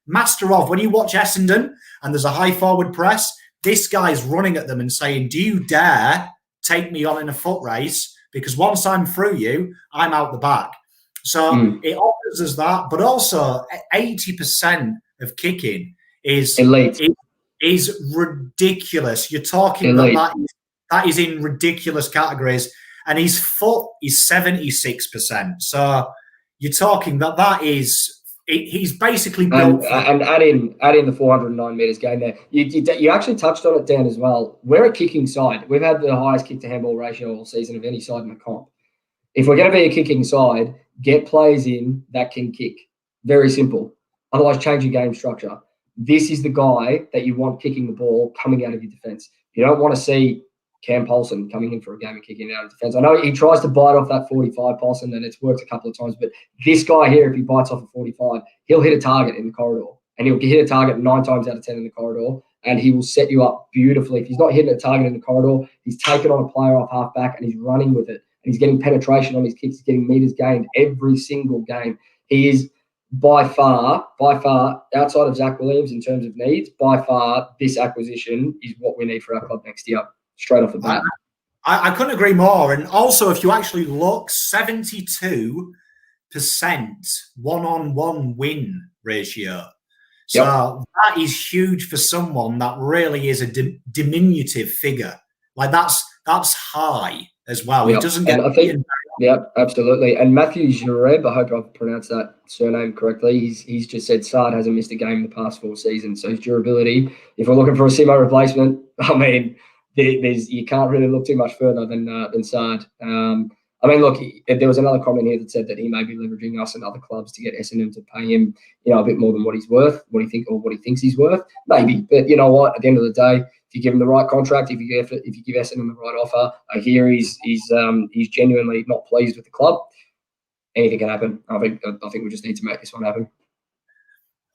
master of. When you watch Essendon and there's a high forward press, this guy's running at them and saying, do you dare take me on in a foot race? Because once I'm through you, I'm out the back. So it offers us that, but also 80% of kicking is elite. Is ridiculous. You're talking that is in ridiculous categories, and his foot is 76%. So you're talking that is he's basically built. And add in the 409 meters gain there. You actually touched on it, Dan, as well. We're a kicking side. We've had the highest kick to handball ratio all season of any side in the comp. If we're going to be a kicking side, get players in that can kick. Very simple. Otherwise, change your game structure. This is the guy that you want kicking the ball coming out of your defense. You don't want to see Cam Paulson coming in for a game and kicking out of defense. I know he tries to bite off that 45, Paulson, and it's worked a couple of times, but this guy here, if he bites off a 45, he'll hit a target in the corridor, and he'll hit a target 9 times out of 10 in the corridor, and he will set you up beautifully. If he's not hitting a target in the corridor, he's taken on a player off half back, and he's running with it, and he's getting penetration on his kicks, he's getting meters gained every single game. He is by far, outside of Zach Williams in terms of needs, by far, this acquisition is what we need for our club next year. Straight off the bat. I couldn't agree more. And also, if you actually look, 72% one-on-one win ratio. So that is huge for someone that really is a diminutive figure. Like that's high as well. It doesn't get. Yeah, absolutely. And Matthew Jareb, I hope I've pronounced that surname correctly. He's just said Sard hasn't missed a game in the past 4 seasons. So his durability, if we're looking for a Simo replacement, I mean, you can't really look too much further than Sard. I mean, look, there was another comment here that said that he may be leveraging us and other clubs to get Essendon to pay him, a bit more than what he's worth, what he thinks he's worth. Maybe, but you know what? At the end of the day, if you give him the right contract, if you give Essendon the right offer, I hear he's genuinely not pleased with the club. Anything can happen. I think we just need to make this one happen.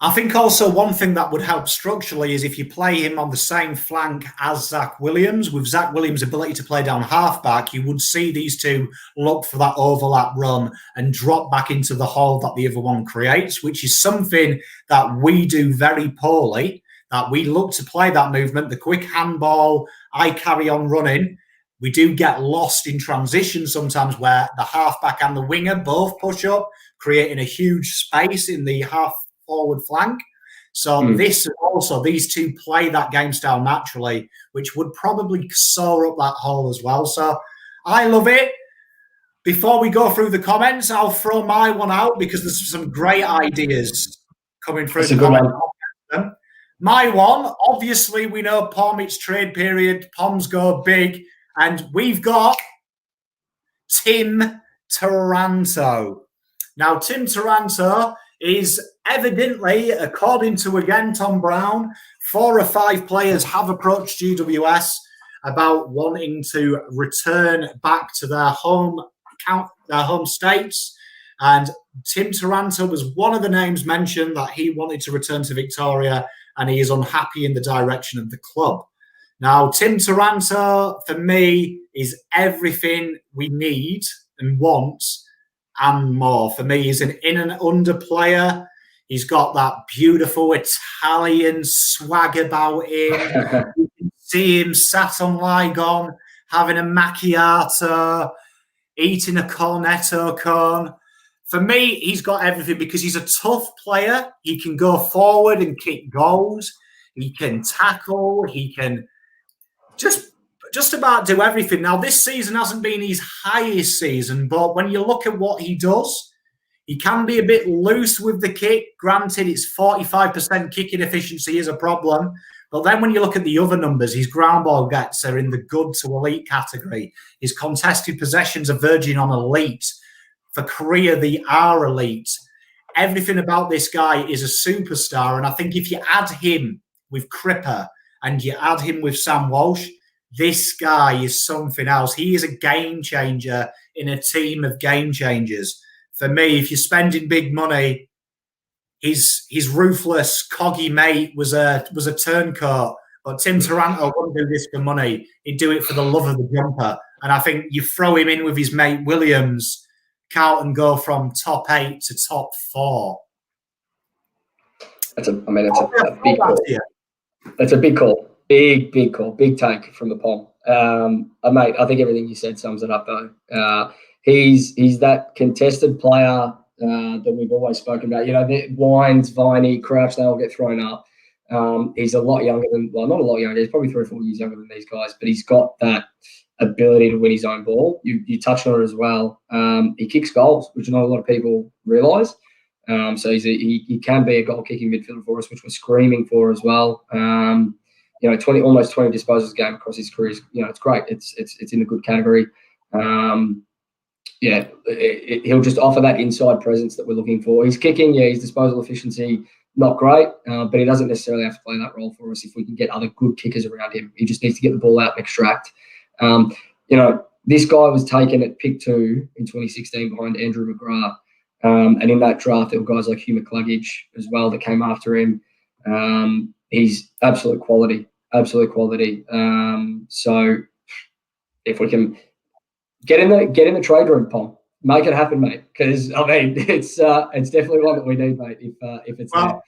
I think also one thing that would help structurally is if you play him on the same flank as Zach Williams. With Zach Williams' ability to play down halfback, you would see these two look for that overlap run and drop back into the hole that the other one creates, which is something that we do very poorly, that we look to play that movement, the quick handball, I carry on running. We do get lost in transition sometimes where the halfback and the winger both push up, creating a huge space in the half forward flank. So these two play that game style naturally, which would probably soar up that hole as well. So I love it. Before we go through the comments, I'll throw my one out because there's some great ideas coming through the comments. My one, obviously we know Pom's trade period, Poms go big, and we've got Tim Taranto. Now, Tim Taranto is evidently, according to, again, Tom Brown, 4 or 5 players have approached GWS about wanting to return back to their home states. And Tim Taranto was one of the names mentioned that he wanted to return to Victoria, and he is unhappy in the direction of the club. Now, Tim Taranto, for me, is everything we need and want and more. For me, he's an in and under player. He's got that beautiful Italian swag about him. You can see him sat on Lygon, having a macchiato, eating a cornetto cone. For me, he's got everything because he's a tough player. He can go forward and kick goals. He can tackle. He can just about do everything. Now, this season hasn't been his highest season, but when you look at what he does, he can be a bit loose with the kick. Granted, it's 45% kicking efficiency is a problem. But then when you look at the other numbers, his ground ball gets are in the good to elite category. His contested possessions are verging on elite. for career, they are elite. Everything about this guy is a superstar. And I think if you add him with Cripps and you add him with Sam Walsh, this guy is something else. He is a game changer in a team of game changers. For me, if you're spending big money, his ruthless, coggy mate was a turncoat. But Tim Taranto wouldn't do this for money. He'd do it for the love of the jumper. And I think you throw him in with his mate Williams, Carlton go from top 8 to top 4. That's a big call. That's a big call. Big call. Big take from the Pom. Mate, I think everything you said sums it up, though. He's that contested player that we've always spoken about. You know, Wines, Viney, Crouch, they all get thrown up. He's a lot younger than, well, not a lot younger. He's probably 3 or 4 years younger than these guys, but he's got that ability to win his own ball. You touched on it as well. He kicks goals, which not a lot of people realise. So he can be a goal-kicking midfielder for us, which we're screaming for as well. You know, almost 20 disposals a game across his career. You know, it's great. It's in the good category. He'll just offer that inside presence that we're looking for. He's kicking, his disposal efficiency, not great, but he doesn't necessarily have to play that role for us if we can get other good kickers around him. He just needs to get the ball out and extract. You know, this guy was taken at pick 2 in 2016 behind Andrew McGrath. And in that draft, there were guys like Hugh McCluggage as well that came after him. He's absolute quality. So if we can get in the trade room, Pom, make it happen, mate. Because I mean, it's definitely one that we need, mate. If it's there.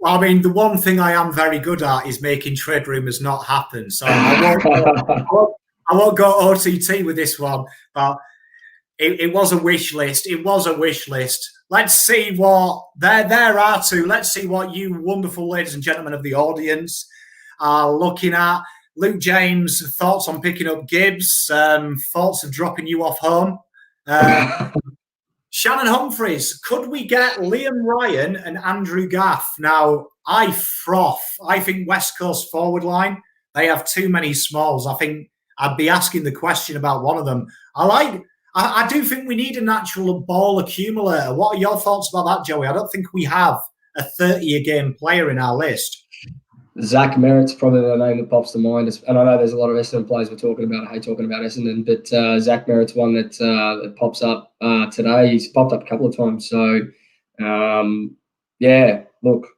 Well, I mean, the one thing I am very good at is making trade rumours not happen. So I won't go OTT with this one, but it was a wish list. It was a wish list. Let's see what there are two. Let's see what you wonderful ladies and gentlemen of the audience are looking at. Luke James, thoughts on picking up Gibbs, thoughts of dropping you off home. Shannon Humphreys, could we get Liam Ryan and Andrew Gaff? Now, I think West Coast forward line, they have too many smalls. I think I'd be asking the question about one of them. I do think we need a natural ball accumulator. What are your thoughts about that, Joey? I don't think we have a 30-a-game player in our list. Zach Merritt's probably the name that pops to mind. And I know there's a lot of Essendon players we're talking about. I hate talking about Essendon, but Zach Merritt's one that pops up today. He's popped up a couple of times. So, look,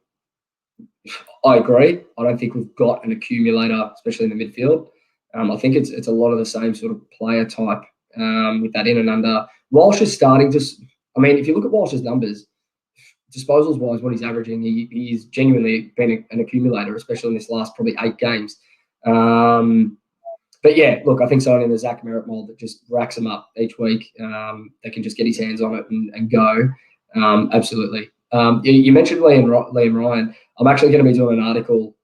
I agree. I don't think we've got an accumulator, especially in the midfield. I think it's a lot of the same sort of player type with that in and under. Walsh is starting to – I mean, if you look at Walsh's numbers, disposals-wise, what he's averaging, he's genuinely been an accumulator, especially in this last probably 8 games. But, yeah, look, I think someone in the Zach Merritt mould that just racks him up each week, that can just get his hands on it and go. Absolutely. You mentioned Liam Ryan. I'm actually going to be doing an article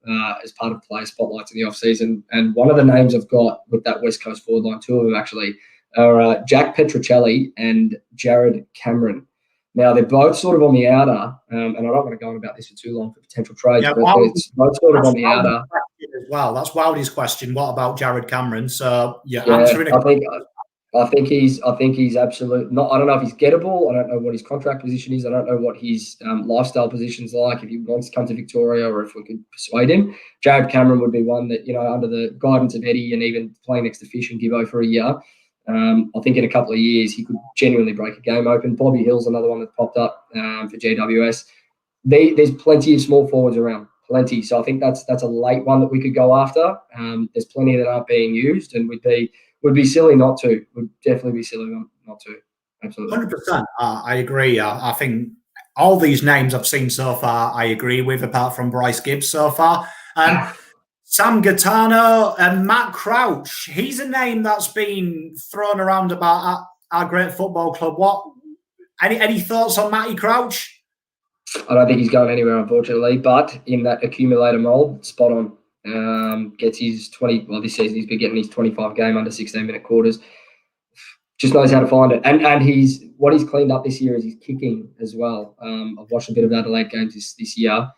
as part of Player Spotlights in the off-season, and one of the names I've got with that West Coast forward line, 2 of them actually, are Jack Petruccelli and Jared Cameron. Now, they're both sort of on the outer, and I don't want to go on about this for too long for potential trades, but it's both sort of on the outer. As well. That's Wildy's question. What about Jared Cameron? So, answering I think he's absolute. Not. I don't know if he's gettable. I don't know what his contract position is. I don't know what his lifestyle position's like. If he wants to come to Victoria, or if we could persuade him. Jared Cameron would be one that, under the guidance of Eddie and even playing next to Fish and Gibbo for a year. I think in a couple of years he could genuinely break a game open. Bobby Hill's another one that popped up for GWS. There's plenty of small forwards around, plenty. So I think that's a late one that we could go after. There's plenty that aren't being used, and would be silly not to. Would definitely be silly not to. Absolutely. 100%. I agree. I think all these names I've seen so far, I agree with, apart from Bryce Gibbs so far. Sam Gaetano and Matt Crouch. He's a name that's been thrown around about our great football club. Any thoughts on Matty Crouch? I don't think he's going anywhere, unfortunately, but in that accumulator mould, spot on. Gets his 20, well, this season he's been getting his 25 game under 16-minute quarters. Just knows how to find it. And what he's cleaned up this year is his kicking as well. I've watched a bit of Adelaide games this year.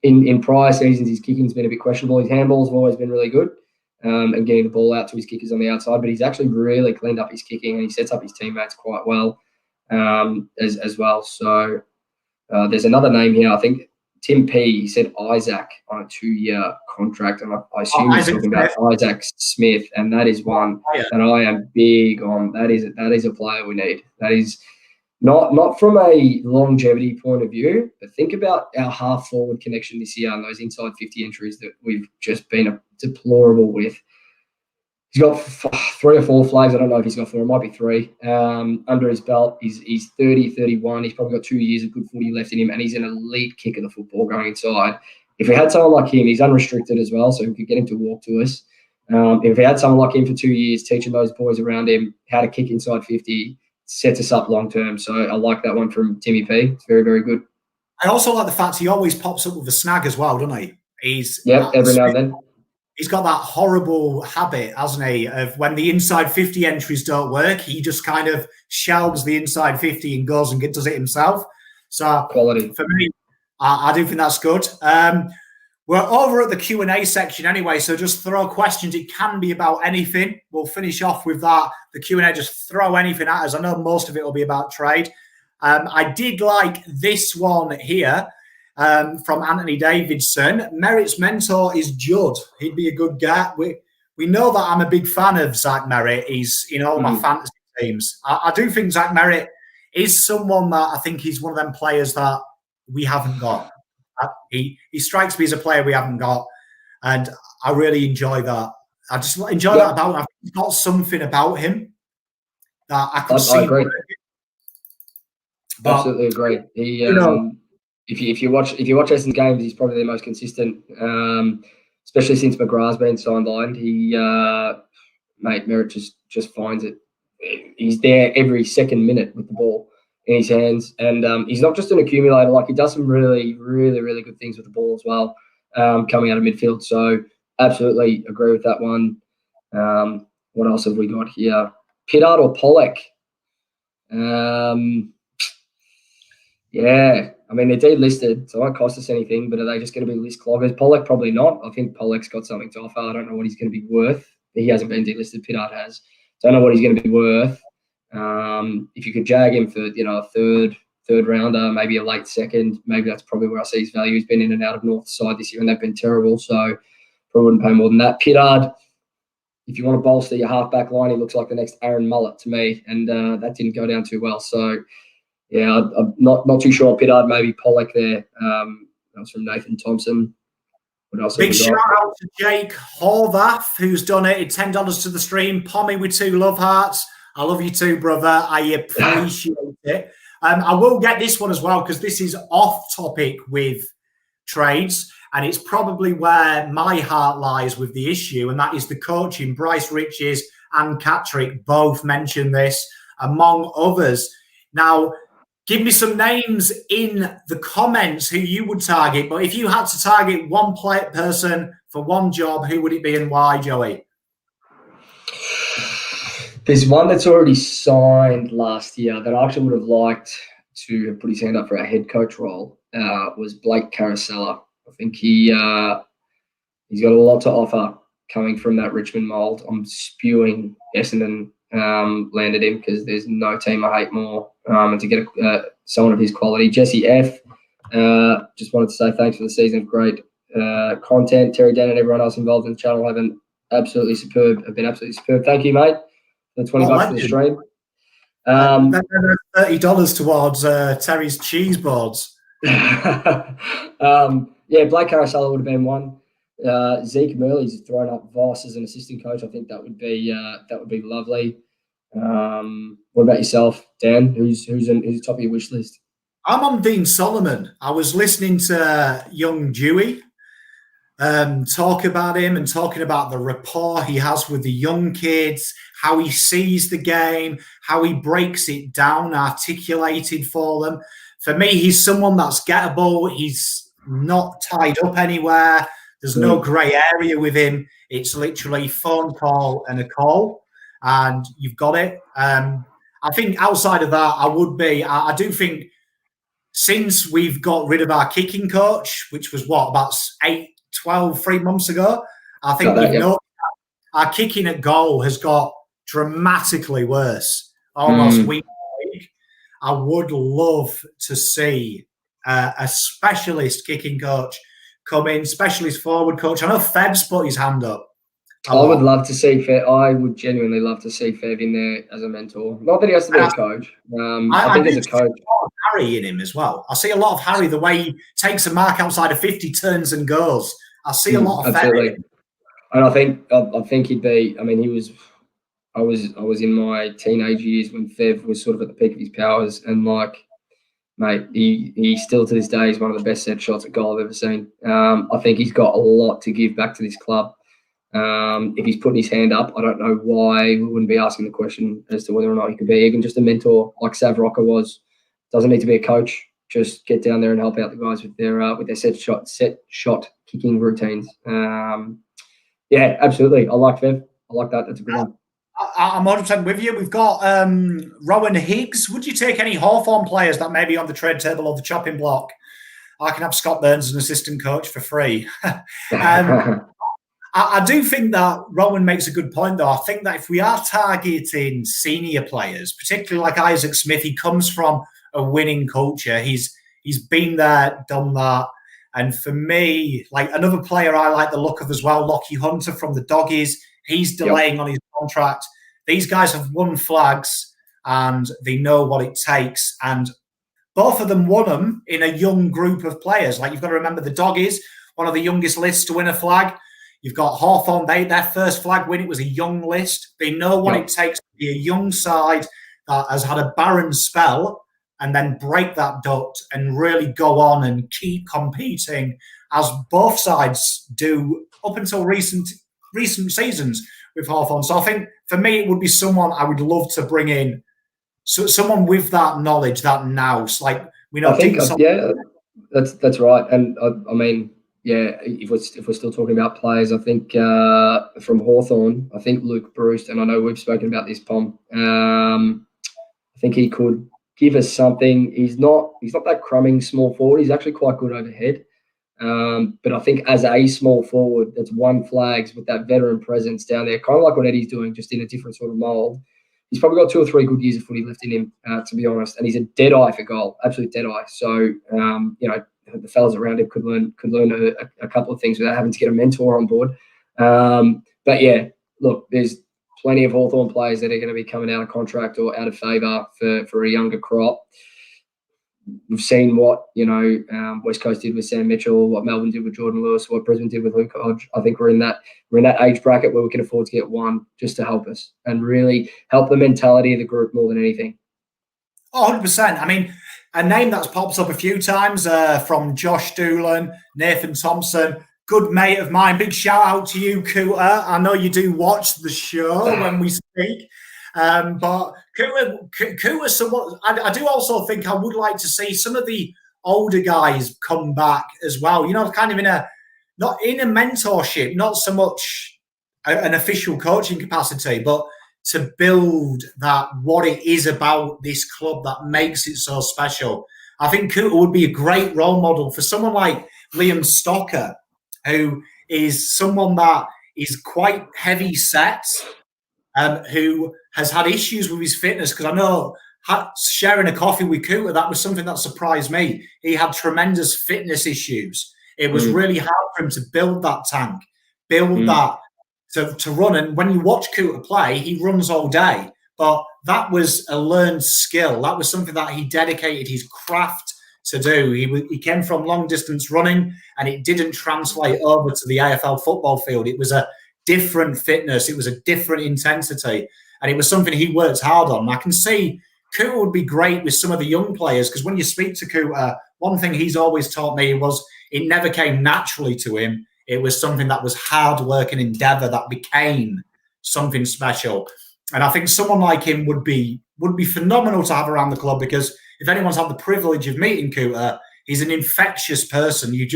In prior seasons, his kicking's been a bit questionable. His handballs have always been really good. and getting the ball out to his kickers on the outside. But he's actually really cleaned up his kicking, and he sets up his teammates quite well as well. So there's another name here. I think Tim P. He said Isaac on a 2-year contract, and I assume he's talking about Isaac Smith, and that is one that I am big on. That is a player we need. That is not from a longevity point of view, but think about our half-forward connection this year and those inside 50 entries that we've just been deplorable with. He's got 3 or 4 flags. I don't know if he's got 4. It might be 3 under his belt. He's 30, 31. He's probably got 2 years of good footy left in him, and he's an elite kick of the football going inside. If we had someone like him, he's unrestricted as well, so we could get him to walk to us. If we had someone like him for 2 years, teaching those boys around him how to kick inside 50, sets us up long term. So I like that one from Timmy P. It's very, very good. I also like the fact he always pops up with a snag as well, doesn't he? Every now and then. He's got that horrible habit, hasn't he, of when the inside 50 entries don't work, he just kind of shelves the inside 50 and goes and does it himself. So quality. For me, I do think that's good. We're over at the Q&A section anyway, so just throw questions. It can be about anything. We'll finish off with that. The Q&A, just throw anything at us. I know most of it will be about trade. I did like this one here from Anthony Davidson. Merritt's mentor is Judd. He'd be a good guy. We know that I'm a big fan of Zach Merritt. He's in all my fantasy teams. I do think Zach Merritt is someone that I think he's one of them players that we haven't got. He strikes me as a player we haven't got, and I really enjoy that. I just enjoy that about him. He's got something about him that I could see. I agree. Absolutely agree. He, if you watch Essendon's games, he's probably the most consistent, especially since McGrath's been sidelined. Merritt just finds it. He's there every second minute with the ball in his hands, and he's not just an accumulator. Like, he does some really, really, really good things with the ball as well, coming out of midfield. So absolutely agree with that one. What else have we got here? Pittard or Pollock? Yeah, I mean, they're delisted, so it won't cost us anything, but are they just going to be list cloggers? Pollock, probably not. I think Pollock's got something to offer. I don't know what he's going to be worth. He hasn't been delisted. Pittard has. Don't know what he's going to be worth. If you could jag him for, a third rounder, maybe a late second, maybe that's probably where I see his value. He's been in and out of North side this year, and they've been terrible, so probably wouldn't pay more than that. Pittard, if you want to bolster your half-back line, he looks like the next Aaron Mullett to me, and that didn't go down too well. So, yeah, I'm not too sure. Pittard, maybe Pollock there. That was from Nathan Thompson. What else? Big shout out to Jake Horvath, who's donated $10 to the stream. Pommy with 2 love hearts. I love you too, brother. I appreciate it. I will get this one as well, because this is off topic with trades, and it's probably where my heart lies with the issue, and that is the coaching. Bryce Riches and Catrick both mentioned this, among others. Now, give me some names in the comments who you would target, but if you had to target one person for one job, who would it be and why, Joey? There's one that's already signed last year that I actually would have liked to have put his hand up for a head coach role, was Blake Caracella. I think he's got a lot to offer coming from that Richmond mould. I'm spewing Essendon landed him, because there's no team I hate more. And to get someone of his quality. Jesse F. Just wanted to say thanks for the season of great content. Terry Dan and everyone else involved in the channel have been absolutely superb. Thank you, mate. The $20 for the stream. $30 towards Terry's cheese boards. Yeah, Blake Caracella would have been one. Zeke Murley's thrown up Voss as an assistant coach. I think that would be lovely. What about yourself, Dan? Who's top of your wish list? I'm on Dean Solomon. I was listening to young Dewey talk about him and talking about the rapport he has with the young kids, how he sees the game, how he breaks it down, articulated for them. For me, he's someone that's gettable. He's not tied up anywhere. There's no grey area with him. It's literally phone call and a call, and you've got it. I think outside of that, I do think since we've got rid of our kicking coach, which was about 3 months ago, I think our kicking at goal has got dramatically worse, almost week by week. I would love to see a specialist kicking coach come in, specialist forward coach. I know Feb's put his hand up. I would love to see Fev. I would genuinely love to see Fev in there as a mentor. Not that he has to be a coach. I think as a coach, see a lot of Harry in him as well. I see a lot of Harry, the way he takes a mark outside of 50, turns and goes. I see a lot of absolutely. And I think he'd be. I mean, he was. I was in my teenage years when Fev was sort of at the peak of his powers, and like, mate, he still to this day is one of the best set shots at goal I've ever seen. I think he's got a lot to give back to this club. If he's putting his hand up, I don't know why we wouldn't be asking the question as to whether or not he could be even just a mentor like Sav Rocker was. Doesn't need to be a coach. Just get down there and help out the guys with their set shot kicking routines. Yeah, absolutely. I like Fev. I like that. That's a good one. I'm 100% with you. We've got Rowan Higgs. Would you take any Hawthorn players that may be on the trade table or the chopping block? I can have Scott Burns as an assistant coach for free. I do think that Rowan makes a good point, though. I think that if we are targeting senior players, particularly like Isaac Smith, he comes from a winning culture. He's been there, done that. And for me, like another player I like the look of as well, Lockie Hunter from the Doggies. He's delaying on his contract. These guys have won flags and they know what it takes. And both of them won them in a young group of players. Like you've got to remember the Doggies, one of the youngest lists to win a flag. You've got Hawthorn, their first flag win, it was a young list. They know what it takes to be a young side that has had a barren spell and then break that duct and really go on and keep competing as both sides do up until recent seasons with Hawthorn. So I think for me, it would be someone I would love to bring in. So someone with that knowledge, that nous, like we know. I think, that's right. And I mean, yeah, if we're still talking about players, I think from Hawthorn, I think Luke Bruce, and I know we've spoken about this, Pom. I think he could give us something. He's not that crumbing small forward. He's actually quite good overhead. But I think as a small forward that's won flags with that veteran presence down there, kind of like what Eddie's doing, just in a different sort of mould, he's probably got 2 or 3 good years of footy left in him, to be honest. And he's a dead eye for goal, absolute dead eye. So, the fellas around him could learn a couple of things without having to get a mentor on board. But yeah, look, there's plenty of Hawthorn players that are going to be coming out of contract or out of favour for a younger crop. We've seen what West Coast did with Sam Mitchell, what Melbourne did with Jordan Lewis, what Brisbane did with Luke Hodge. I think we're in that age bracket where we can afford to get one just to help us and really help the mentality of the group more than anything. 100%. I mean, a name that's popped up a few times from Josh Doolan, Nathan Thompson, good mate of mine. Big shout out to you, Cooter. I know you do watch the show when we speak. But Cooter, somewhat, I do also think I would like to see some of the older guys come back as well. Kind of not in a mentorship, not so much an official coaching capacity, but to build that what it is about this club that makes it so special. I think Cooter would be a great role model for someone like Liam Stocker, who is someone that is quite heavy set, who has had issues with his fitness. Because I know sharing a coffee with Cooter, that was something that surprised me. He had tremendous fitness issues. It was really hard for him to build that tank, build that to run. And when you watch Cooter play, he runs all day. But that was a learned skill. That was something that he dedicated his craft to do. He came from long distance running, and it didn't translate over to the AFL football field. It was a different fitness. It was a different intensity. And it was something he worked hard on. I can see Cooter would be great with some of the young players, because when you speak to Cooter, one thing he's always taught me was it never came naturally to him. It was something that was hard work and endeavour that became something special. And I think someone like him would be phenomenal to have around the club, because if anyone's had the privilege of meeting Cooter, he's an infectious person. You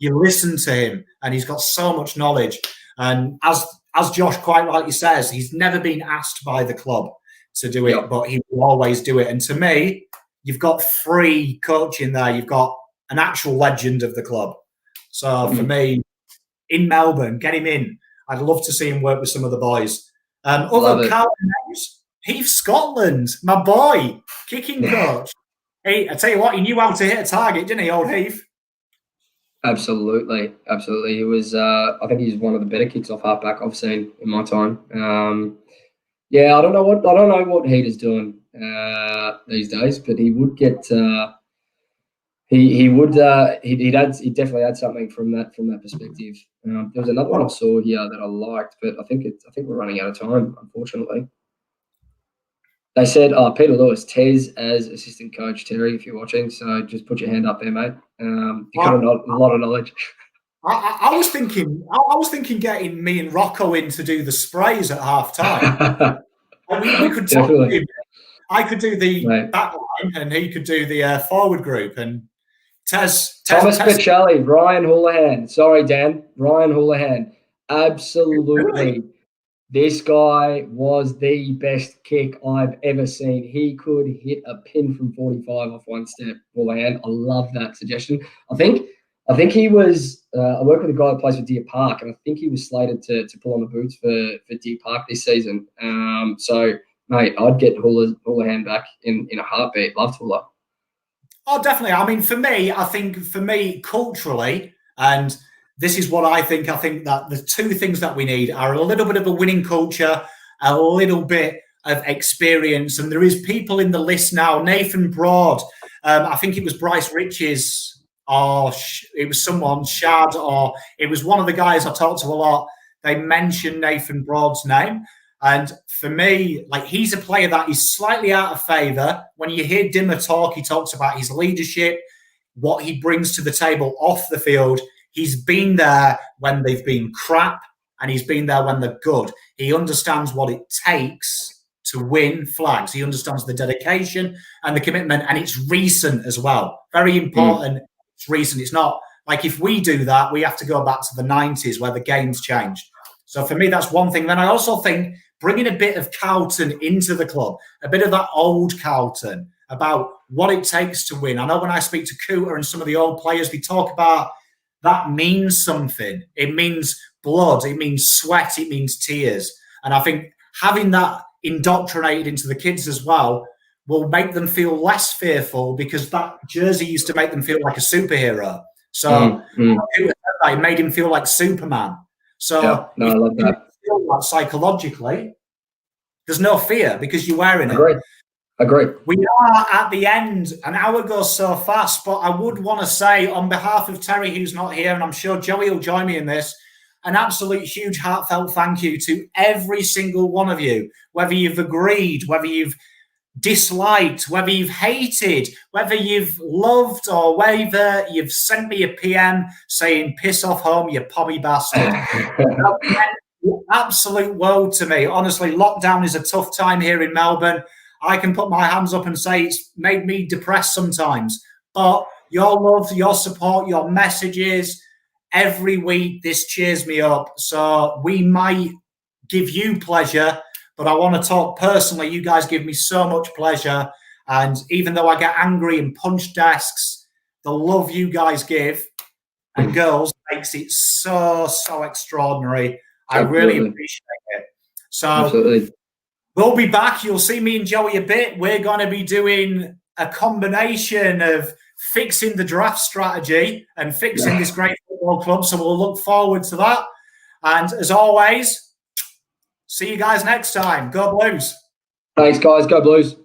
listen to him, and he's got so much knowledge. And as Josh quite rightly says, he's never been asked by the club to do it, but he will always do it. And to me, you've got free coaching there. You've got an actual legend of the club. So for me, in Melbourne, get him in. I'd love to see him work with some of the boys. Love Other it. Carlton names, Heath Scotland, my boy, kicking coach. Hey, I tell you what, he knew how to hit a target, didn't he, old Heath? Absolutely. He was. I think he's one of the better kicks off halfback I've seen in my time. Yeah, I don't know what Heat is doing these days, but he would get. He'd definitely add something from that perspective. There was another one I saw here that I liked, but I think we're running out of time, unfortunately. They said, Peter Lewis, Tez as assistant coach. Terry, if you're watching, so just put your hand up there, mate. You've got a lot of knowledge. I was thinking getting me and Rocco in to do the sprays at half time. we could definitely. I could do the back line and he could do the forward group. And Thomas Picelli, Ryan Houlihan. Sorry, Dan. Ryan Houlihan. Absolutely. Really? This guy was the best kick I've ever seen. He could hit a pin from 45 off one step. Houlihan. I love that suggestion. I think he was. I work with a guy that plays for Deer Park, and I think he was slated to pull on the boots for Deer Park this season. So, mate, I'd get Houlihan back in a heartbeat. Love Hula. Oh, definitely. I mean, I think for me, culturally, and this is what I think that the two things that we need are a little bit of a winning culture, a little bit of experience. And there is people in the list now. Nathan Broad, I think it was Bryce Riches, or it was someone, Shad, or it was one of the guys I talked to a lot. They mentioned Nathan Broad's name. And for me, like, he's a player that is slightly out of favour. When you hear Dimmer talk, he talks about his leadership, what he brings to the table off the field. He's been there when they've been crap, and he's been there when they're good. He understands what it takes to win flags. He understands the dedication and the commitment, and it's recent as well. Very important. It's recent. It's not like if we do that, we have to go back to the 90s where the game's changed. So for me, that's one thing. Then I also think bringing a bit of Carlton into the club, a bit of that old Carlton, about what it takes to win. I know when I speak to Cooter and some of the old players, they talk about that means something. It means blood. It means sweat. It means tears. And I think having that indoctrinated into the kids as well will make them feel less fearful, because that jersey used to make them feel like a superhero. So it made him feel like Superman. So I love that. Feel that psychologically, there's no fear because you're wearing it. Agree. We are at the end. An hour goes so fast, but I would want to say, on behalf of Terry, who's not here, and I'm sure Joey will join me in this, an absolute huge heartfelt thank you to every single one of you, whether you've agreed, whether you've disliked, whether you've hated, whether you've loved, or whether you've sent me a PM saying, piss off home, you pobby bastard. Absolute world to me. Honestly, lockdown is a tough time here in Melbourne. I can put my hands up and say it's made me depressed sometimes. But your love, your support, your messages, every week, this cheers me up. So we might give you pleasure, but I want to talk personally. You guys give me so much pleasure. And even though I get angry and punch desks, the love you guys give and girls makes it so extraordinary. I really appreciate it. So we'll be back. You'll see me and Joey a bit. We're going to be doing a combination of fixing the draft strategy and fixing this great football club. So we'll look forward to that. And as always, see you guys next time. Go Blues. Thanks, guys. Go Blues.